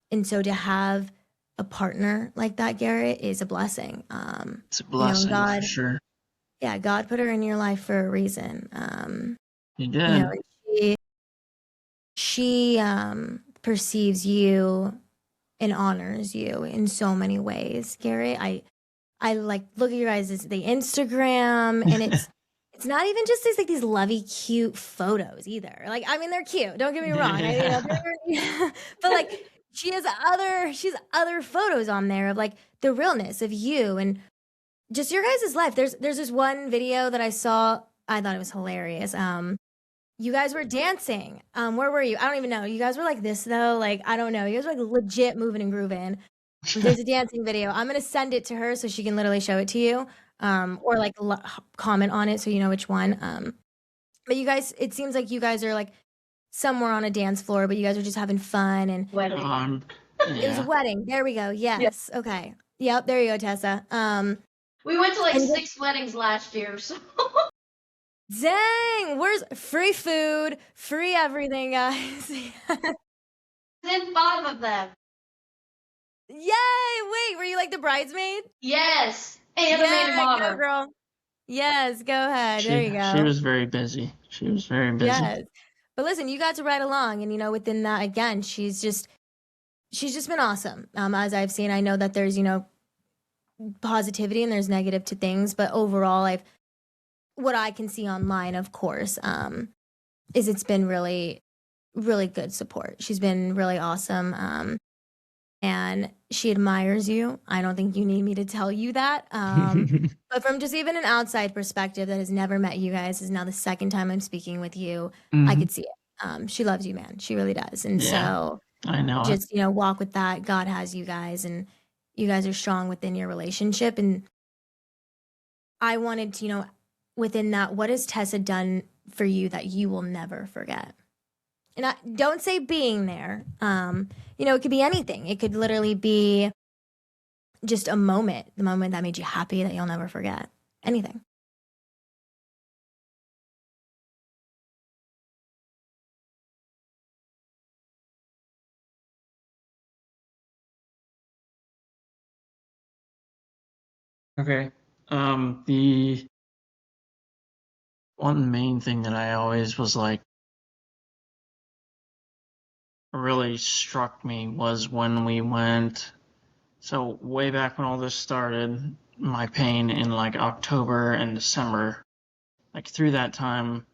And so to have a partner like that, Garrett, is a blessing. It's a blessing God, for sure. yeah, God put her in your life for a reason. He did. She perceives you and honors you in so many ways, Garrett. I like look at your guys' the Instagram, and it's not even just these lovey cute photos either. Like, I mean, they're cute. Don't get me wrong. But like she's other photos on there of like the realness of you and just your guys' life. There's this one video that I saw. I thought it was hilarious. You guys were dancing. Where were you? I don't even know. You guys were like this though. Like, I don't know. You guys were like legit moving and grooving. There's a dancing video. I'm gonna send it to her so she can literally show it to you, or like comment on it so you know which one. But you guys, it seems like you guys are like somewhere on a dance floor, but you guys are just having fun and Wedding. it was a wedding. There we go. Yes. Okay. Yep. There you go, Tessa. We went to like and 6 weddings last year, so dang, where's free food, free everything, guys? then 5 of them. Yay! Wait, were you like the bridesmaid? Yes, and a maid of Go, honor. girl. Yes, go ahead. There you go. She was very busy. She was very busy. Yes. But listen, you got to ride along, and within that, again, she's just been awesome. As I've seen, I know that there's positivity and there's negative to things, but overall, what I can see online, of course, is it's been really, really good support. She's been really awesome, and she admires you. I don't think you need me to tell you that. But from just even an outside perspective that has never met you guys, is now the second time I'm speaking with you. I could see it. She loves you, man. She really does. And so I know just, walk with that. God has you guys, and you guys are strong within your relationship. And I wanted to, within that, what has Tessa done for you that you will never forget? And I don't say being there. It could be anything. It could literally be just a moment, the moment that made you happy that you'll never forget. Anything. Okay. The one main thing that I always was like really struck me was when we went, so way back when all this started, my pain in like October and December, like through that time,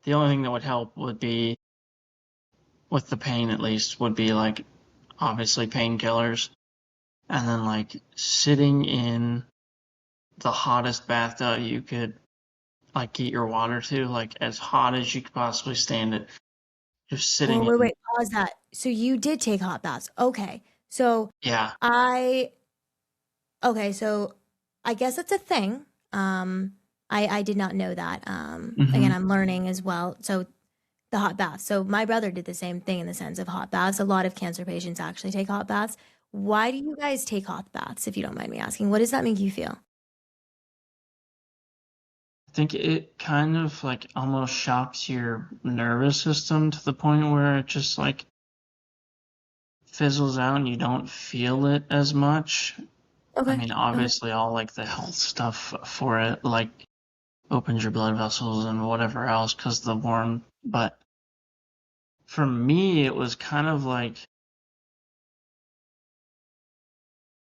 the only thing that would help would be, with the pain at least, would be like obviously painkillers. And then like sitting in the hottest bathtub you could like get your water to, like as hot as you could possibly stand it. Just Oh, sitting wait, in, wait, pause that. So you did take hot baths. Okay. So yeah. I, okay, so I guess it's a thing. I did not know that. Again, Hmm. I'm learning as well. So the hot baths. So my brother did the same thing in the sense of hot baths. A lot of cancer patients actually take hot baths. Why do you guys take hot baths, if you don't mind me asking? What does that make you feel? I think it kind of like almost shocks your nervous system to the point where it just like fizzles out and you don't feel it as much. I Okay. mean, Okay. obviously, all like the health stuff for it, like opens your blood vessels and whatever else because the warm. But for me, it was kind of like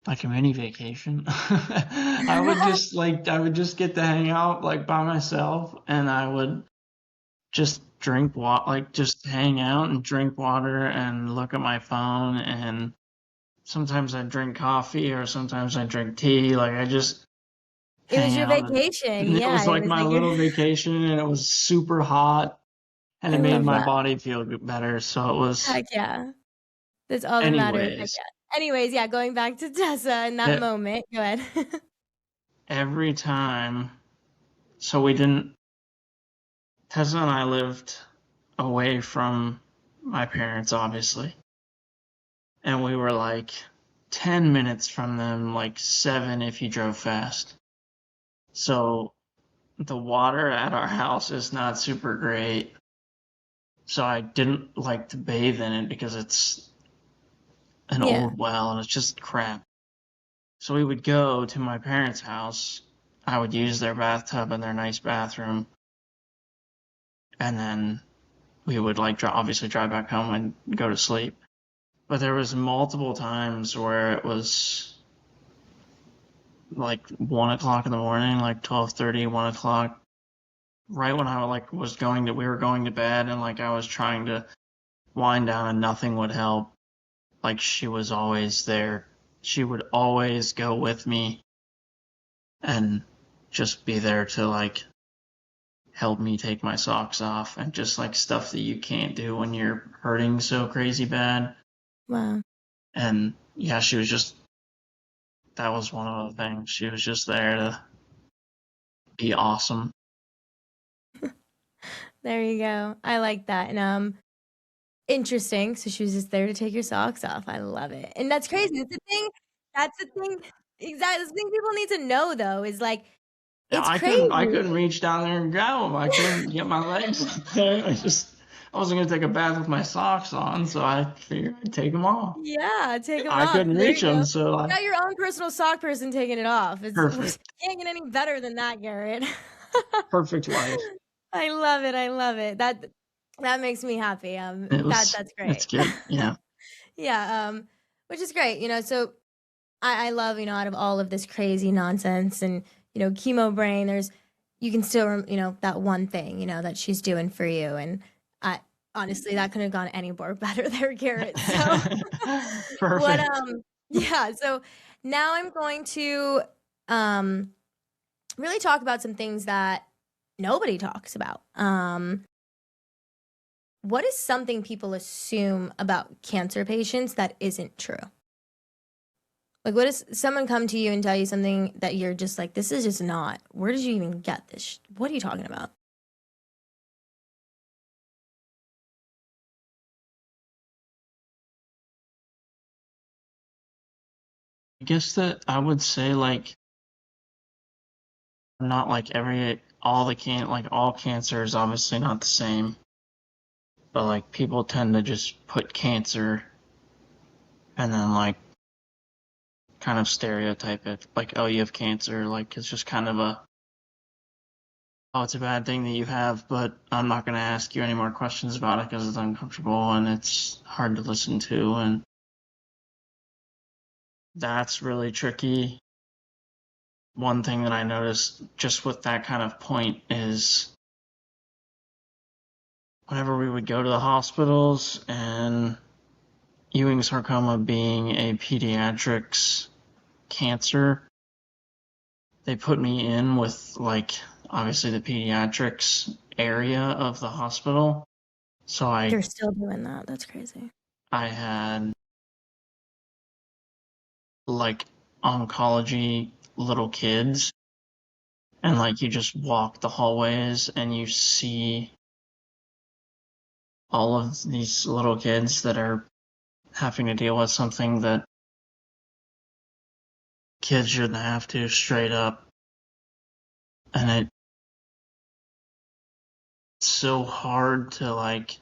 a mini vacation. I would just get to hang out like by myself, and I would just drink water, like just hang out and drink water and look at my phone. And sometimes I drink coffee or sometimes I drink tea. Like I just It was hang your out, vacation. and it Yeah, was it like was my like your little vacation, and it was super hot, and I it made love my that. body feel better. So it was, Heck yeah. That's all that matters. Heck anyways, yeah. Anyways, yeah, going back to Tessa in that it, moment. Go ahead. every time. So we didn't. Tessa and I lived away from my parents, obviously, and we were like 10 minutes from them, like 7 if you drove fast. So the water at our house is not super great. So I didn't like to bathe in it because it's an Yeah. old well and it's just crap. So we would go to my parents' house. I would use their bathtub and their nice bathroom, and then we would like obviously drive back home and go to sleep. But there was multiple times where it was like 1 o'clock in the morning, like 12:30, 1 o'clock, right when I like was going to we were going to bed, and like I was trying to wind down and nothing would help. Like she was always there. She would always go with me and just be there to like help me take my socks off and just like stuff that you can't do when you're hurting so crazy bad. Wow. And yeah, she was just, that was one of the things. She was just there to be awesome. There you go. I like that. And interesting. So she was just there to take your socks off. I love it. And that's crazy. That's the thing. That's the thing. Exactly. That's the thing people need to know though, is like Yeah, it's I crazy. couldn't reach down there and grab them. I couldn't get my legs up there. I wasn't gonna take a bath with my socks on, so I figured I'd take them off. Yeah, take them I off. couldn't There reach you go. them, so You I, got your own personal sock person taking it off. It's perfect, can't get any better than that, Garrett. perfect life. I love it. I love it. That makes me happy. That's It's great. good. Yeah. Yeah, which is great. So I love, out of all of this crazy nonsense and, chemo brain, you can still, that one thing, that she's doing for you. And I honestly, that couldn't have gone any more better there, Garrett. So what, Perfect. yeah. So now I'm going to, um, really talk about some things that nobody talks about. What is something people assume about cancer patients that isn't true? Like, what does someone come to you and tell you something that you're just like, this is just not, where did you even get this? What are you talking about? I guess that I would say like not like all cancer is obviously not the same, but like people tend to just put cancer and then like kind of stereotype it like, oh, you have cancer, like it's just kind of a, oh, it's a bad thing that you have, but I'm not going to ask you any more questions about it because it's uncomfortable and it's hard to listen to, and that's really tricky. One thing that I noticed just with that kind of point is whenever we would go to the hospitals, and Ewing sarcoma being a pediatrics cancer, they put me in with, like, obviously the pediatrics area of the hospital. So They're still doing that. That's crazy. I had, like, oncology little kids, and, like, you just walk the hallways and you see all of these little kids that are having to deal with something that kids shouldn't have to, straight up. And it's so hard to, like,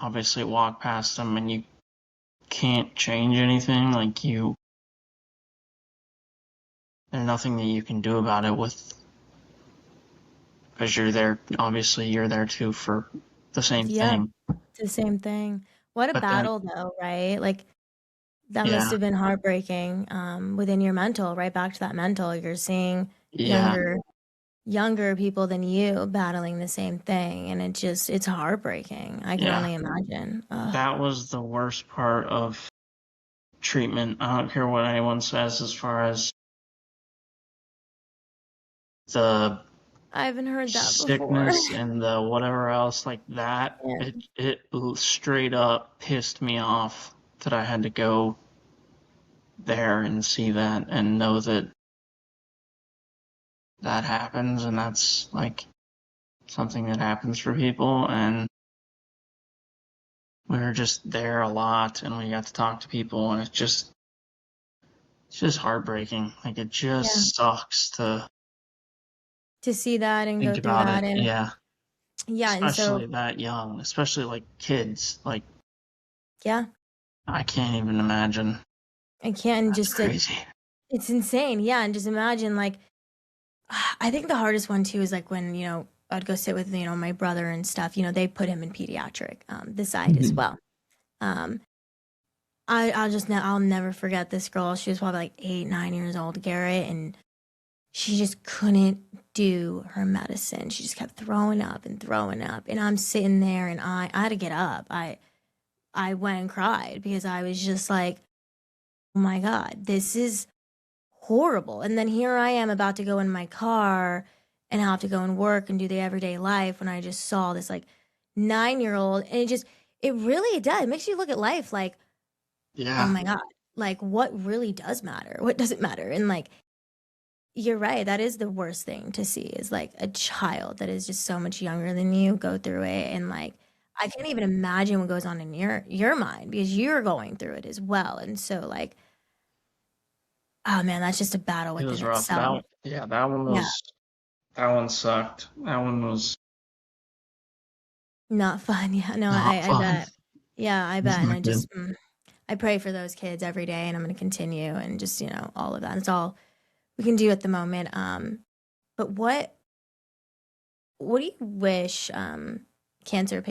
obviously walk past them, and you can't change anything. Like, there's nothing that you can do about it because you're there. Obviously, you're there too for the same thing. It's the same thing. What a But then, battle, though, right? Like, that must yeah, have been heartbreaking within your mental, right back to that mental. You're seeing yeah, younger people than you battling the same thing, and it's heartbreaking. I can yeah. only imagine. Ugh. That was the worst part of treatment. I don't care what anyone says as far as the I haven't heard that before. sickness and the whatever else like that. Yeah. It straight up pissed me off that I had to go there and see that and know that that happens, and that's, like, something that happens for people. And we were just there a lot, and we got to talk to people, and it's just heartbreaking. Like, it just sucks to see that and go think through about that, it. and and so Especially that young, especially like kids. Like, I can't even imagine. I can't. That's Just crazy. it's insane. And just imagine, like, I think the hardest one too is like when I'd go sit with my brother and stuff. They put him in pediatric, this side as well. I'll never forget this girl. She was probably like 8, 9 years old, Garrett, and she just couldn't do her medicine. She just kept throwing up, and I'm sitting there, and I had to get up. I went and cried because I was just like, oh my God, this is horrible. And then here I am about to go in my car and have to go and work and do the everyday life when I just saw this like 9-year-old, and it really does. It makes you look at life like, oh my God, like what really does matter? What doesn't matter? And like, you're right. That is the worst thing to see, is like a child that is just so much younger than you go through it. And like, I can't even imagine what goes on in your mind because you're going through it as well. And so like, oh man, that's just a battle It within was rough. itself. That one sucked. That one was Not fun. Yeah, no, not I fun. bet. Yeah, I It was bet. And not I good. just, I pray for those kids every day, and I'm going to continue, and just, all of that. It's all we can do at the moment. But what do you wish, or not cancer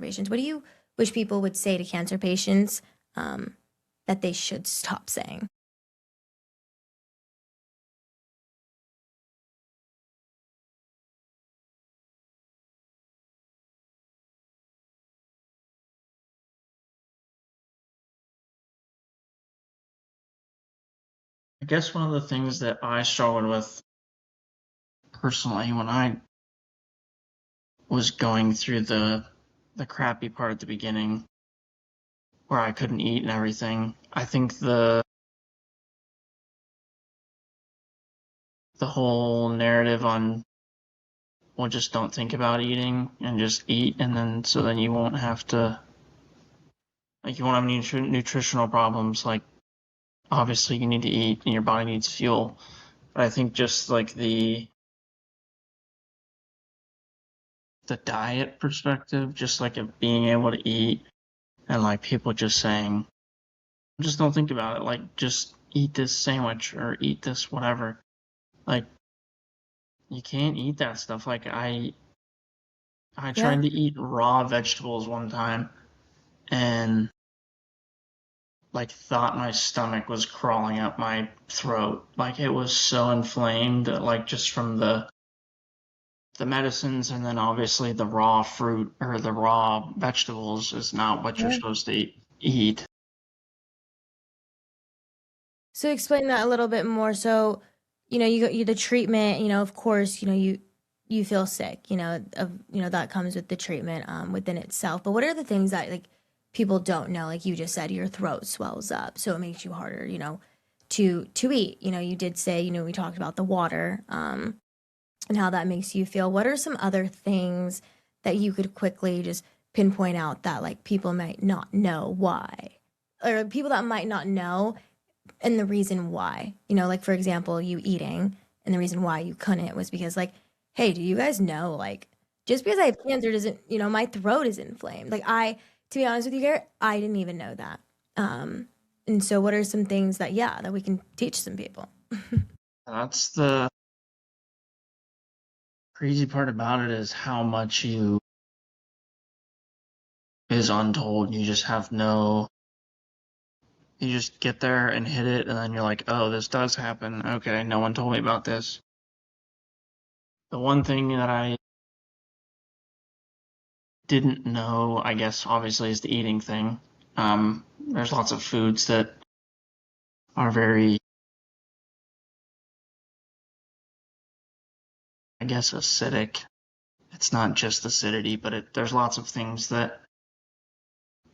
patients, what do you wish people would say to cancer patients, that they should stop saying? I guess one of the things that I struggled with personally when I was going through the crappy part at the beginning where I couldn't eat and everything, I think the whole narrative on, well, just don't think about eating and just eat, and then you won't have to, like, you won't have any nutritional problems. Like, obviously you need to eat and your body needs fuel, but I think just like the diet perspective, just like of being able to eat, and like people just saying, just don't think about it, like just eat this sandwich or eat this whatever. Like, you can't eat that stuff. Like, I tried to eat raw vegetables one time and like thought my stomach was crawling up my throat. Like, it was so inflamed, like just from the medicines, and then obviously the raw fruit or the raw vegetables is not what you're supposed to eat. So explain that a little bit more. So the treatment, of course, you feel sick, that comes with the treatment within itself. But what are the things that like people don't know? Like you just said, your throat swells up, so it makes you harder, to eat. You did say, we talked about the water and how that makes you feel. What are some other things that you could quickly just pinpoint out that like people might not know why, or people that might not know and the reason why? Like for example, you eating and the reason why you couldn't was because like, hey, do you guys know like just because I have cancer doesn't, my throat is inflamed. Like to be honest with you, Garrett, I didn't even know that. And so what are some things that we can teach some people? That's the crazy part about it, is how much is untold. You just have you just get there and hit it, and then you're like, oh, this does happen. Okay, no one told me about this. The one thing that I didn't know, I guess, obviously, is the eating thing. There's lots of foods that are very, I guess, acidic. It's not just acidity, but there's lots of things that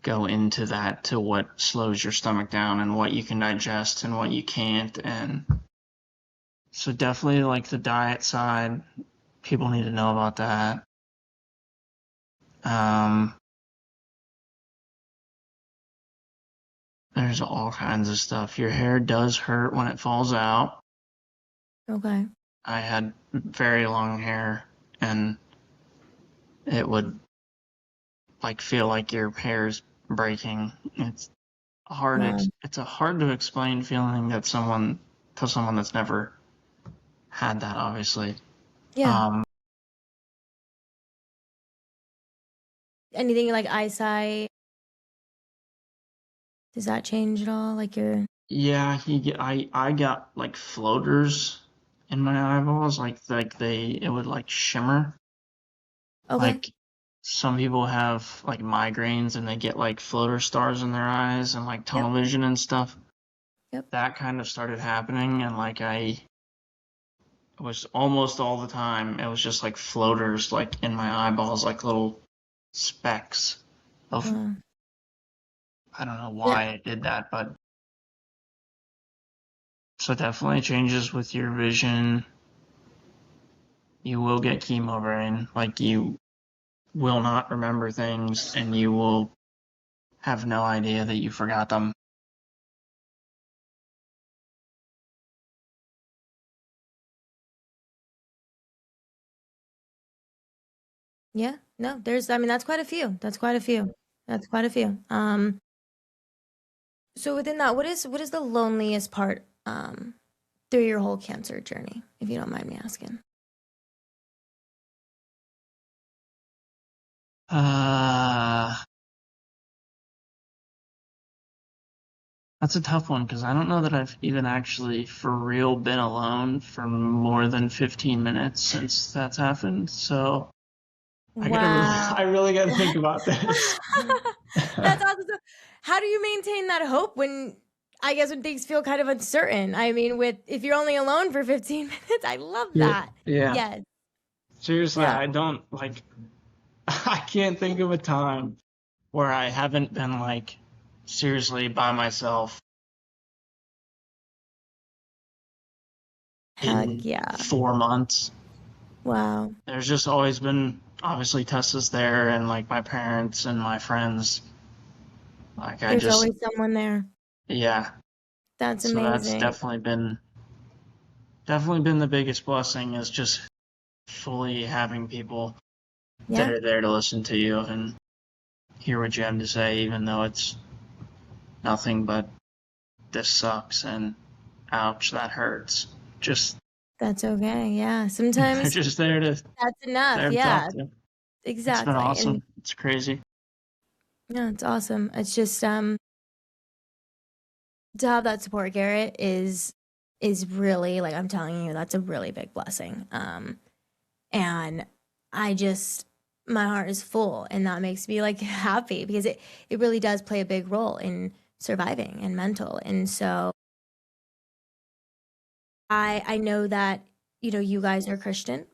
go into that, to what slows your stomach down and what you can digest and what you can't. And so definitely like the diet side, people need to know about that. There's all kinds of stuff. Your hair does hurt when it falls out. Okay. I had very long hair, and it would like feel like your hair's breaking. It's Wow. it's a hard to explain feeling to someone that's never had that, obviously. Yeah. Anything like eyesight? Does that change at all? Like your Yeah, I got like floaters in my eyeballs, like it would like shimmer. okay. Like some people have like migraines and they get like floater stars in their eyes and like tunnel vision and stuff. Yep. That kind of started happening, and like it was almost all the time, it was just like floaters like in my eyeballs, like little specks of I don't know why it did that, but so definitely changes with your vision. You will get chemo brain, like you will not remember things and you will have no idea that you forgot them. Yeah. No, that's quite a few. That's quite a few. That's quite a few. So within that, what is the loneliest part through your whole cancer journey, if you don't mind me asking? That's a tough one, because I don't know that I've even actually for real been alone for more than 15 minutes since that's happened. So Wow. I really gotta think about this. That's awesome. So how do you maintain that hope when things feel kind of uncertain? I mean, if you're only alone for 15 minutes, I love that. Yeah. Yes. Seriously, Yeah. I don't like. I can't think of a time where I haven't been like seriously by myself Heck in yeah. 4 months. Wow. There's just always been, obviously, Tessa's there, and like my parents and my friends. Like There's always someone there. yeah. That's So that's amazing. definitely been the biggest blessing, is just fully having people that Yeah. are there to listen to you and hear what you have to say, even though it's nothing but this sucks and ouch, that hurts. Just That's okay. Yeah. they're Sometimes just there to that's enough. talk Yeah. to. It's been Exactly. And awesome. It's crazy. yeah, it's awesome. It's just to have that support, Garrett, is really, like, I'm telling you, that's a really big blessing. And my heart is full, and that makes me like happy because it really does play a big role in surviving and mental. And so I know that, you guys are Christian,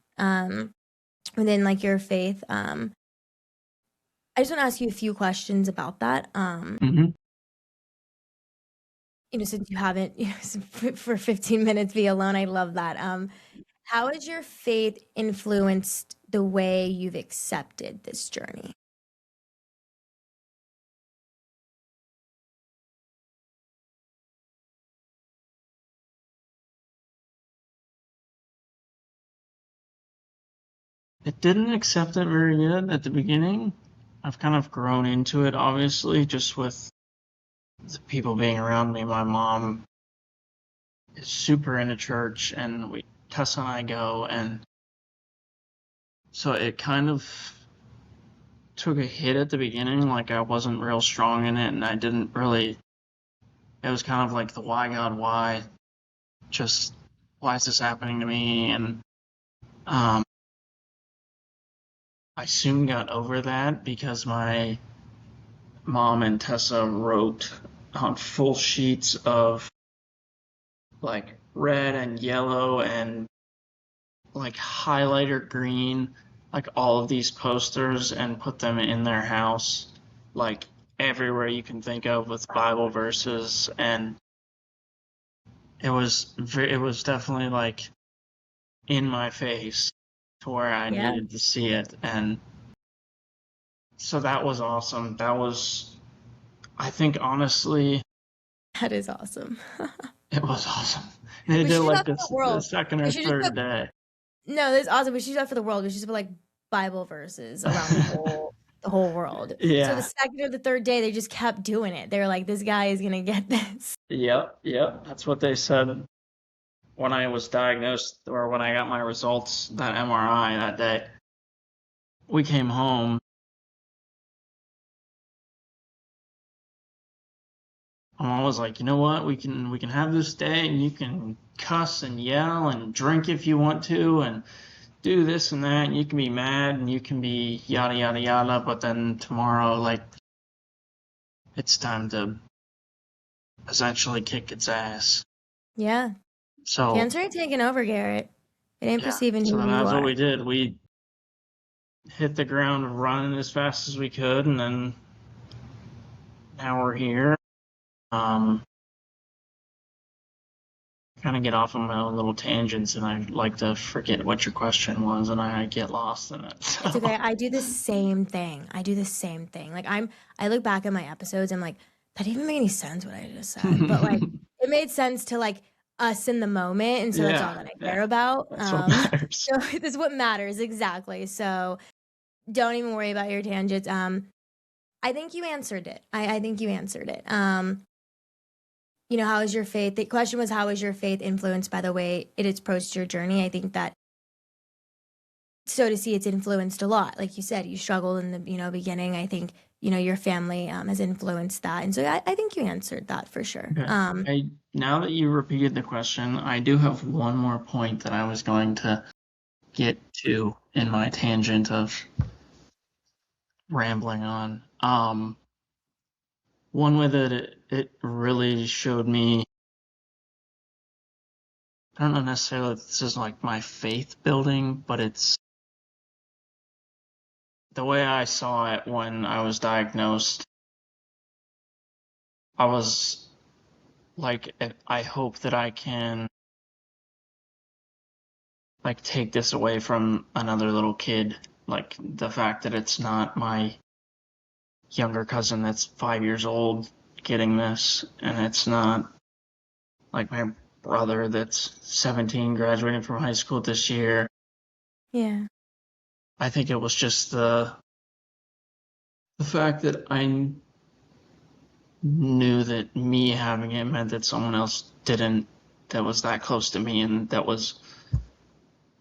within like your faith. I just want to ask you a few questions about that. Hmm. Since you haven't, for 15 minutes be alone, I love that. How has your faith influenced the way you've accepted this journey? It didn't accept it very good at the beginning. I've kind of grown into it, obviously, just with the people being around me. My mom is super into church, and Tessa and I go, and so it kind of took a hit at the beginning. Like I wasn't real strong in it, and I didn't really. It was kind of like the why God, why? Just why is this happening to me? And um, I soon got over that because my mom and Tessa wrote on full sheets of like red and yellow and like highlighter green, like all of these posters and put them in their house, like everywhere you can think of with Bible verses. And it was definitely like in my face to where I Yeah, needed to see it. And so that was awesome. I think honestly, that is awesome. it was awesome. They We did should do like that for the the world. second We or should just third put day. No, that's awesome. We should do that for the world. We should just put like Bible verses around the whole world. So the Yeah. second or the third day, they just kept doing it. They were like, "This guy is gonna get this." Yep. Yep. That's what they said when I was diagnosed or when I got my results, that MRI that day. We came home. My mom was like, you know what? We can have this day and you can cuss and yell and drink if you want to and do this and that and you can be mad and you can be yada yada yada, but then tomorrow like it's time to essentially kick its ass. Yeah, So cancer ain't taking over, Garrett. It ain't yeah. perceiving So who then you that's what are. we did. We hit the ground running as fast as we could and then now we're here. Um kind of get off on my own little tangents and I like to forget what your question was and I get lost in it. It's okay. So I do the same thing. I do the same thing. Like I look back at my episodes. I'm like, that didn't even make any sense what I just said. But like, it made sense to like us in the moment, and so that's all yeah, that I care yeah, about. that's what matters. So this is what matters exactly. So don't even worry about your tangents. I think you answered it. I think you answered it. How is your faith? The question was, how is your faith influenced by the way it approached your journey? I think that so to see it's influenced a lot. Like you said, you struggled in the beginning. I think your family has influenced that, and so I think you answered that for sure. Okay. Now that you repeated the question, I do have one more point that I was going to get to in my tangent of rambling on. One way that it really showed me, I don't know necessarily if this is like my faith building, but it's the way I saw it when I was diagnosed. I was like, I hope that I can like take this away from another little kid. Like the fact that it's not my younger cousin that's 5 years old getting this, and it's not like my brother that's 17 graduating from high school this year. Yeah, I think it was just the fact that I knew that me having it meant that someone else didn't, that was that close to me, and that was.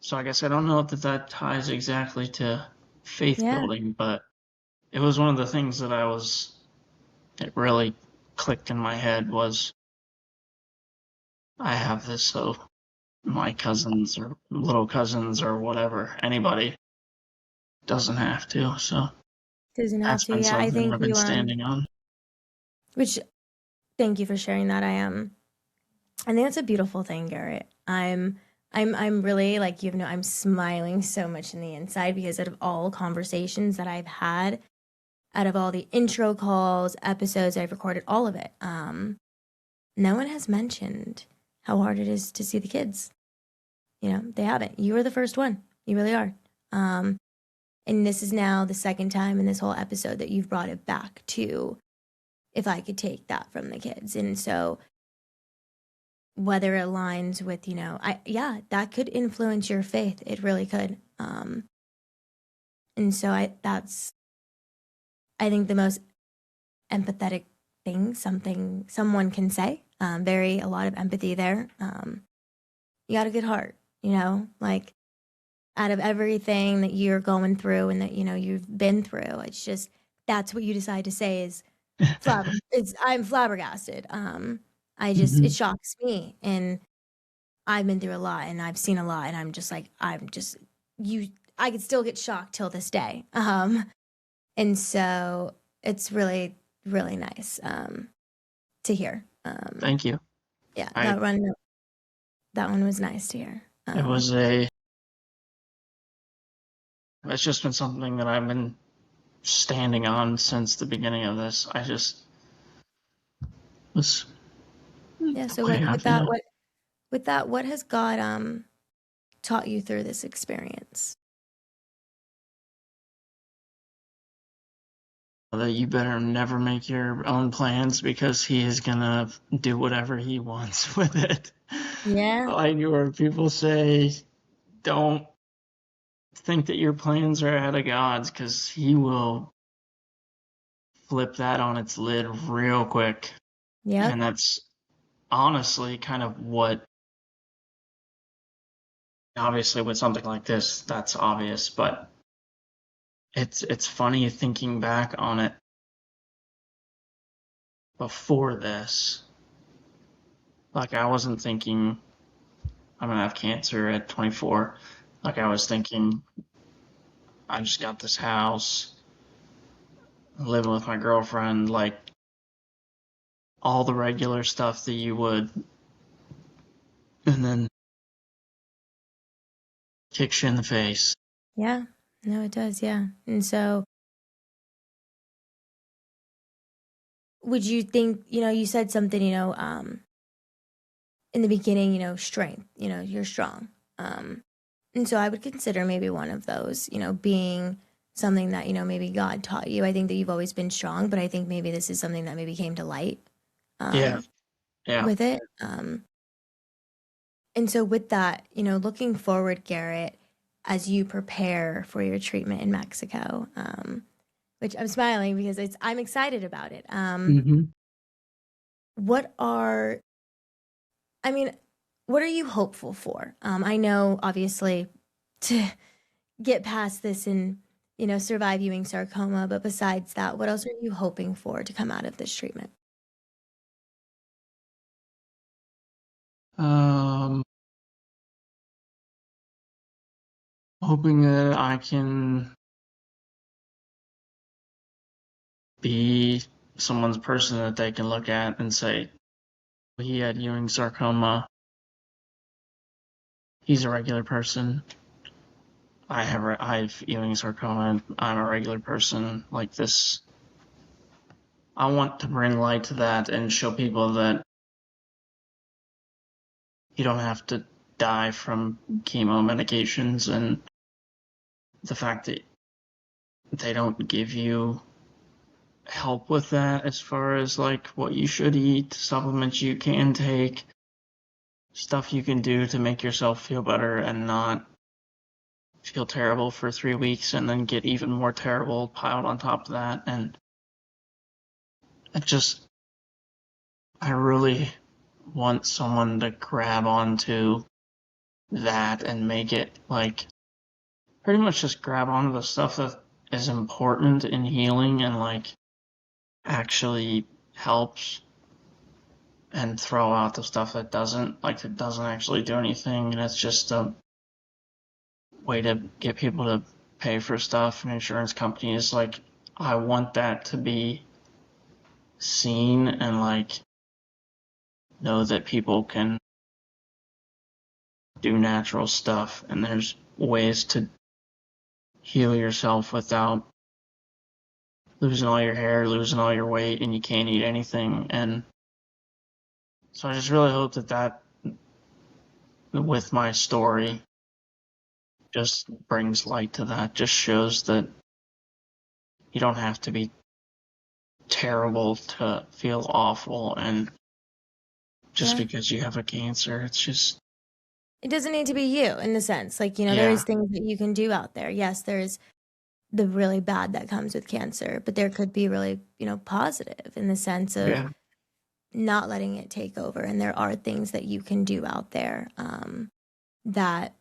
So I guess I don't know if that ties exactly to faith yeah, building, but it was one of the things that it really clicked in my head was I have this so my cousins or little cousins or whatever, anybody doesn't have to. So doesn't have that's to. been Yeah, I something think I've been you standing on. which thank you for sharing that. I am. I think that's a beautiful thing, Garrett. I'm really like, I'm smiling so much in the inside because out of all conversations that I've had, out of all the intro calls, episodes I've recorded, all of it, no one has mentioned how hard it is to see the kids. They haven't. You were the first one. You really are. And this is now the second time in this whole episode that you've brought it back to if I could take that from the kids. And so whether it aligns with, that could influence your faith. It really could. And so I think the most empathetic thing someone can say. A lot of empathy there. You got a good heart, like out of everything that you're going through and that, you've been through, it's just, that's what you decide to say is I'm flabbergasted. It shocks me. And I've been through a lot and I've seen a lot and I could still get shocked till this day. And so it's really, really nice, to hear. Thank you. Yeah, that one was nice to hear. It's just been something that I've been standing on since the beginning of this. I just was So with that, what has God taught you through this experience? That you better never make your own plans because he is gonna do whatever he wants with it. Yeah. Like where people say, don't think that your plans are ahead of God's because he will flip that on its lid real quick. Yeah. And that's honestly kind of what, obviously with something like this, that's obvious, but it's funny thinking back on it before this. Like I wasn't thinking I'm gonna have cancer at 24. Like I was thinking I just got this house, living with my girlfriend, like all the regular stuff that you would, and then kicks you in the face. Yeah. No, it does. Yeah. And so would you think, you said something, in the beginning, strength, you're strong. And so I would consider maybe one of those, being something that, maybe God taught you. I think that you've always been strong, but I think maybe this is something that maybe came to light. Yeah. With it. And so with that, looking forward, Garrett, as you prepare for your treatment in Mexico, which I'm smiling because I'm excited about it. What are you hopeful for? I know obviously to get past this and, survive Ewing sarcoma, but besides that, what else are you hoping for to come out of this treatment? Hoping that I can be someone's person that they can look at and say, he had Ewing sarcoma. He's a regular person. I have Ewing sarcoma. I'm a regular person. Like this. I want to bring light to that and show people that you don't have to die from chemo medications, and the fact that they don't give you help with that as far as like what you should eat, supplements you can take, stuff you can do to make yourself feel better and not feel terrible for 3 weeks and then get even more terrible piled on top of that. And I really want someone to grab onto that and make it like pretty much just grab onto the stuff that is important in healing and like actually helps, and throw out the stuff that doesn't actually do anything, and it's just a way to get people to pay for stuff and insurance companies. Like I want that to be seen and like know that people can do natural stuff, and there's ways to heal yourself without losing all your hair, losing all your weight, and you can't eat anything. And so I just really hope that with my story, just brings light to that, just shows that you don't have to be terrible to feel awful, and just because you have a cancer, it's just... It doesn't need to be you, in the sense, like, there is things that you can do out there. Yes, there's the really bad that comes with cancer, but there could be really, positive in the sense of not letting it take over. And there are things that you can do out there that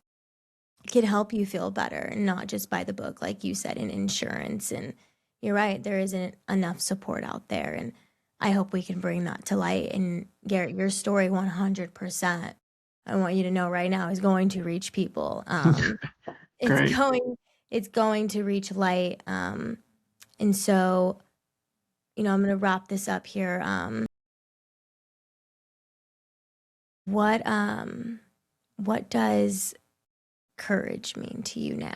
can help you feel better, not just by the book, like you said, in insurance. And you're right, there isn't enough support out there. And I hope we can bring that to light. And Garrett, your story 100%, I want you to know right now, is going to reach people. It's going to reach light. And so, I'm going to wrap this up here. What does courage mean to you now?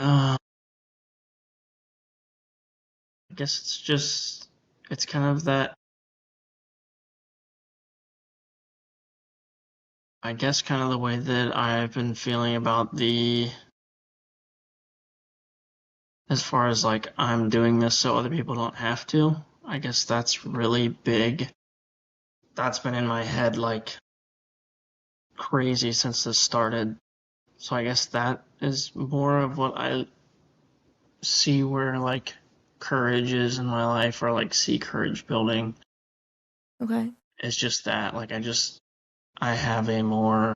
I guess it's kind of that, I guess kind of the way that I've been feeling about as far as like, I'm doing this so other people don't have to. I guess that's really big. That's been in my head like crazy since this started. So I guess that is more of what I see where like courage is in my life, or like see courage building. Okay. It's just that, like, I have a more,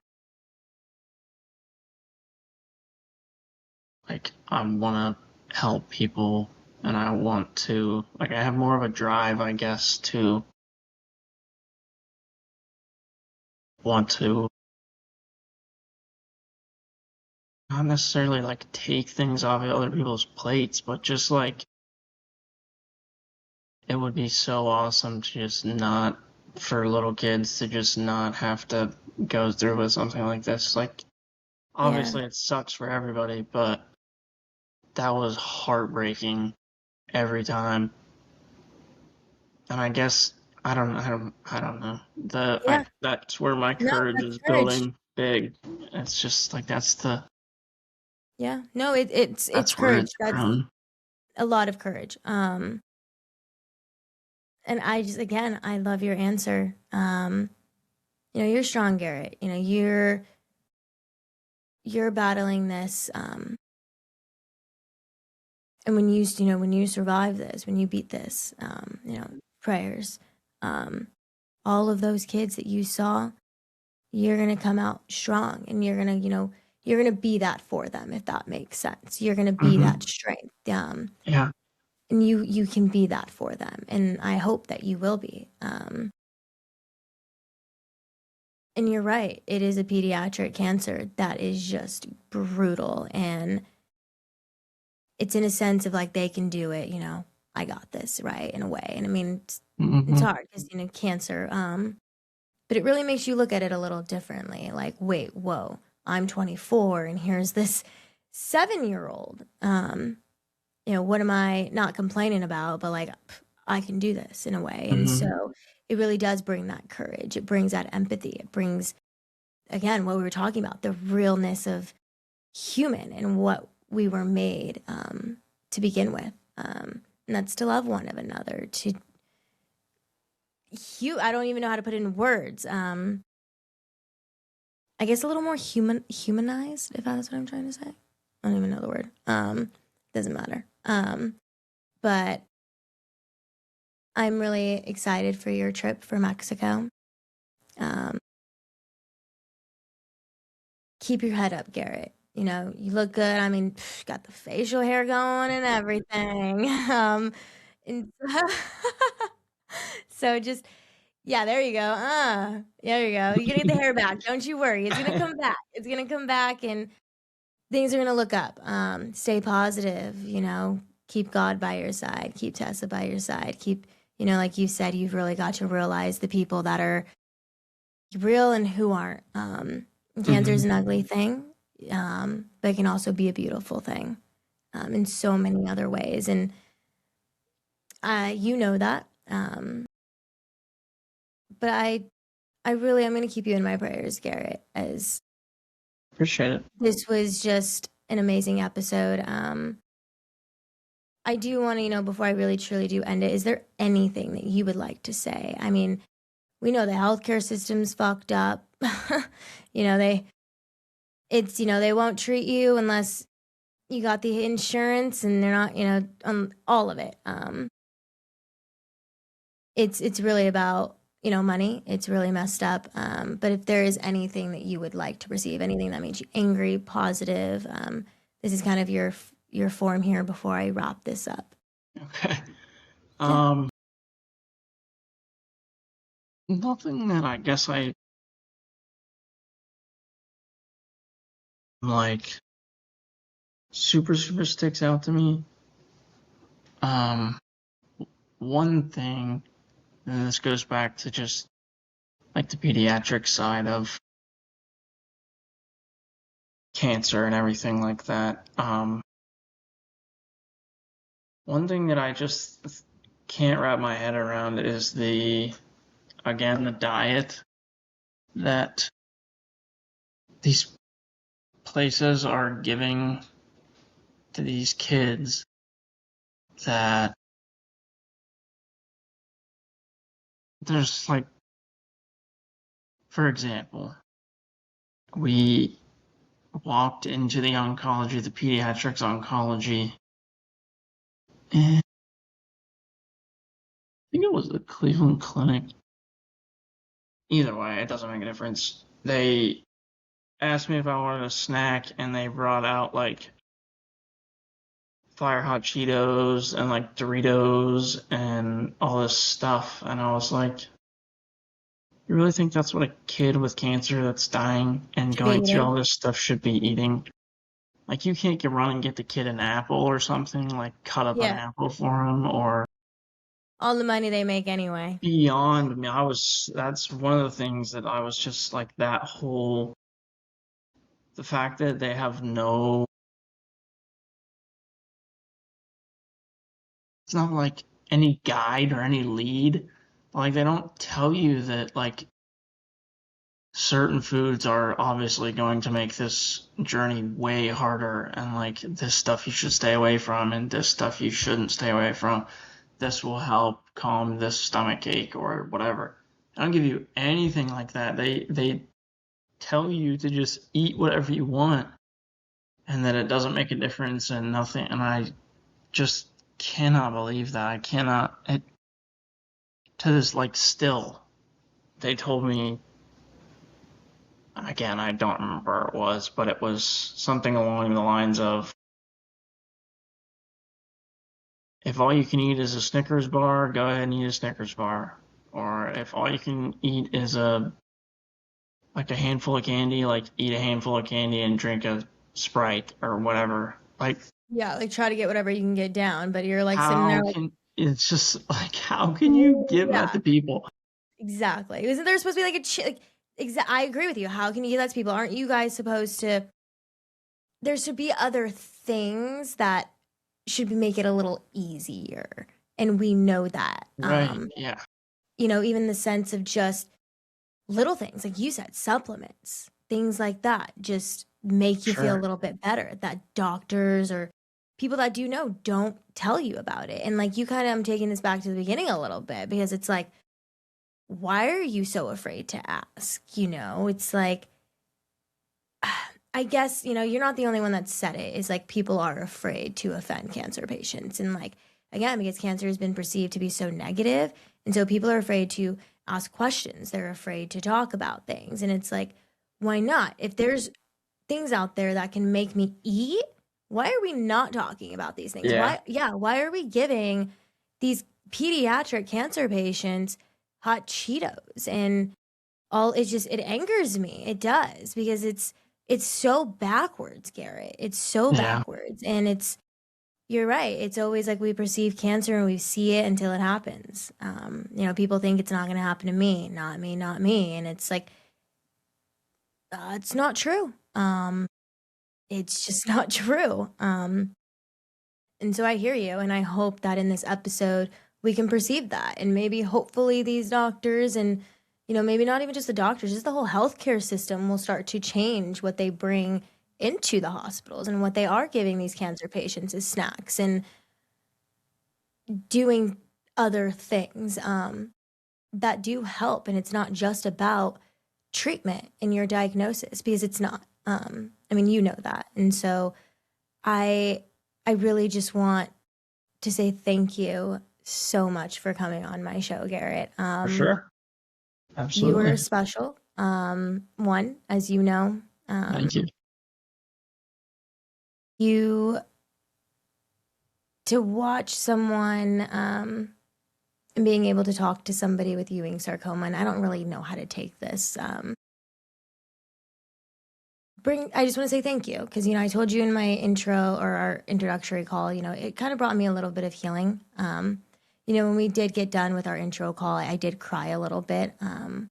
like, I want to help people, and I want to, like, I have more of a drive, I guess, to want to not necessarily like take things off of other people's plates, but just like, it would be so awesome to just not, for little kids to just not have to go through with something like this. Like, obviously it sucks for everybody, but that was heartbreaking every time. And I guess I don't know. That's where my courage is building big. It's just like that's it's where courage. it's That's grown. a lot of courage. And I just, again, I love your answer. You're strong, Garrett. You're battling this. And when you survive this, when you beat this, prayers, all of those kids that you saw, you're going to come out strong, and you're going to, you're going to be that for them, if that makes sense. You're going to be that strength. Yeah. And you can be that for them. And I hope that you will be. And you're right. It is a pediatric cancer that is just brutal. And it's in a sense of like, they can do it, I got this, right, in a way. And I mean, it's hard because, cancer. But it really makes you look at it a little differently. Like, wait, whoa, I'm 24 and here's this 7-year-old. What am I not complaining about? But like, I can do this in a way. And so it really does bring that courage. It brings that empathy. It brings, again, what we were talking about, the realness of human and what we were made to begin with. And that's to love one of another, I don't even know how to put it in words. I guess a little more humanized, if that's what I'm trying to say. I don't even know the word. Doesn't matter. But I'm really excited for your trip for Mexico. Keep your head up, Garrett. You look good. I mean, got the facial hair going and everything. And so just, there you go. There you go. You're gonna get the hair back. Don't you worry. It's gonna come back. It's gonna come back, and things are gonna look up. Stay positive. keep God by your side, keep Tessa by your side, keep, you know, like you said, you've really got to realize the people that are real and who aren't. Cancer is an ugly thing, but it can also be a beautiful thing in so many other ways. And you know that. But I really, I'm going to keep you in my prayers, Garrett, as Appreciate it. this was just an amazing episode. I do want to, you know, before I really truly do end it, is there anything that you would like to say? I mean, we know the healthcare system's fucked up. You know, you know, they won't treat you unless you got the insurance, and they're not, you know, all of it. It's really about, you know, money. It's really messed up. But if there is anything that you would like to receive, anything that makes you angry, positive, this is kind of your form here before I wrap this up. Okay. Nothing that I guess I like super sticks out to me. One thing, and this goes back to just like the pediatric side of cancer and everything like that. One thing that I just can't wrap my head around is the diet that these places are giving to these kids, that there's like, for example, we walked into the oncology, the pediatrics oncology, and I think it was the Cleveland Clinic. Either way, it doesn't make a difference. They asked me if I wanted a snack, and they brought out like Fire Hot Cheetos and like Doritos and all this stuff, and I was like, you really think that's what a kid with cancer that's dying and going through all this stuff should be eating? Like, you can't run and get the kid an apple or something, like cut up an apple for him, or all the money they make anyway. Beyond me. That's one of the things that I was just like, that whole, the fact that they have no, it's not like any guide or any lead. Like, they don't tell you that like certain foods are obviously going to make this journey way harder, and like this stuff you should stay away from and this stuff you shouldn't stay away from. This will help calm this stomach ache or whatever. I don't give you anything like that. They tell you to just eat whatever you want, and that it doesn't make a difference and nothing. And I just cannot believe that. I cannot. To this, like, still, they told me, again, I don't remember what it was, but it was something along the lines of, if all you can eat is a Snickers bar, go ahead and eat a Snickers bar. Or if all you can eat is a handful of candy, like eat a handful of candy and drink a Sprite or whatever. Like, yeah, like try to get whatever you can get down, but you're like sitting there like, it's just like, how can you give that to people? Exactly. Isn't there supposed to be like I agree with you. How can you give that to people? Aren't you guys supposed to, there should be other things that should make it a little easier, and we know that. Right. Yeah. You know, even the sense of just little things, like you said, supplements, things like that, just make you feel a little bit better, that doctors or people that do know don't tell you about it. And like, you kind of, I'm taking this back to the beginning a little bit, because it's like, why are you so afraid to ask? You know, it's like, I guess, you know, you're not the only one that said it. It's like, people are afraid to offend cancer patients. And like, again, because cancer has been perceived to be so negative, and so people are afraid to ask questions. They're afraid to talk about things. And it's like, why not? If there's things out there that can make me eat, why are we not talking about these things? Why are we giving these pediatric cancer patients hot Cheetos and all? It angers me. It does, because it's so backwards, Garrett. It's so backwards. And it's you're right. It's always like we perceive cancer and we see it until it happens. People think it's not going to happen to me, not me, not me. And it's like, it's not true. It's just not true. And so I hear you, and I hope that in this episode we can perceive that, and maybe hopefully these doctors and maybe not even just the doctors, just the whole healthcare system will start to change what they bring into the hospitals and what they are giving these cancer patients as snacks and doing other things that do help. And it's not just about treatment and your diagnosis, because it's not. You know that. And so I really just want to say thank you so much for coming on my show, Garrett. For sure. You Absolutely. were special. One, as you know. Thank you. To watch someone and being able to talk to somebody with Ewing sarcoma, and I don't really know how to take this. I just want to say thank you, because I told you in my intro or our introductory call, it kind of brought me a little bit of healing. When we did get done with our intro call, I did cry a little bit, in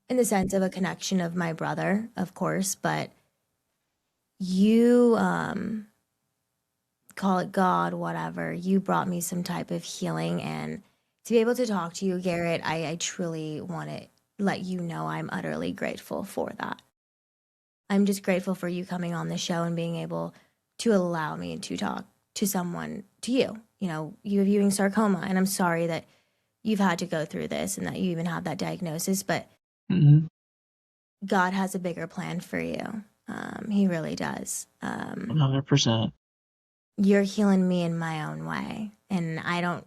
the sense of a connection of my brother, of course, but you call it God, whatever, you brought me some type of healing, and to be able to talk to you, Garrett, I truly want to let you know I'm utterly grateful for that. I'm just grateful for you coming on the show and being able to allow me to talk to someone, to you. You have Ewing sarcoma, and I'm sorry that you've had to go through this and that you even have that diagnosis, but God has a bigger plan for you. He really does. 100%. You're healing me in my own way. And I don't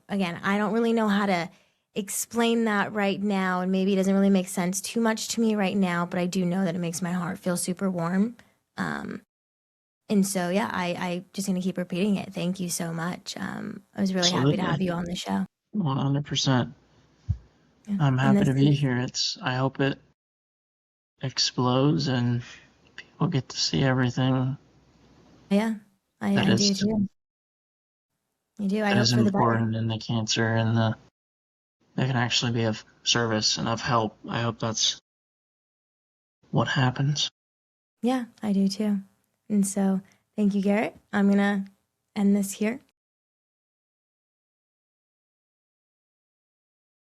really know how to explain that right now, and maybe it doesn't really make sense too much to me right now, but I do know that it makes my heart feel super warm. And so, yeah, I just going to keep repeating it. Thank you so much. I was really happy to have you on the show. 100%. Yeah. I'm happy to be here. I hope it explodes and people get to see everything. Yeah, I do too. I do. I hope for the better. Important in the cancer, and that can actually be of service and of help. I hope that's what happens. Yeah, I do too. And so, thank you, Garrett. I'm going to end this here.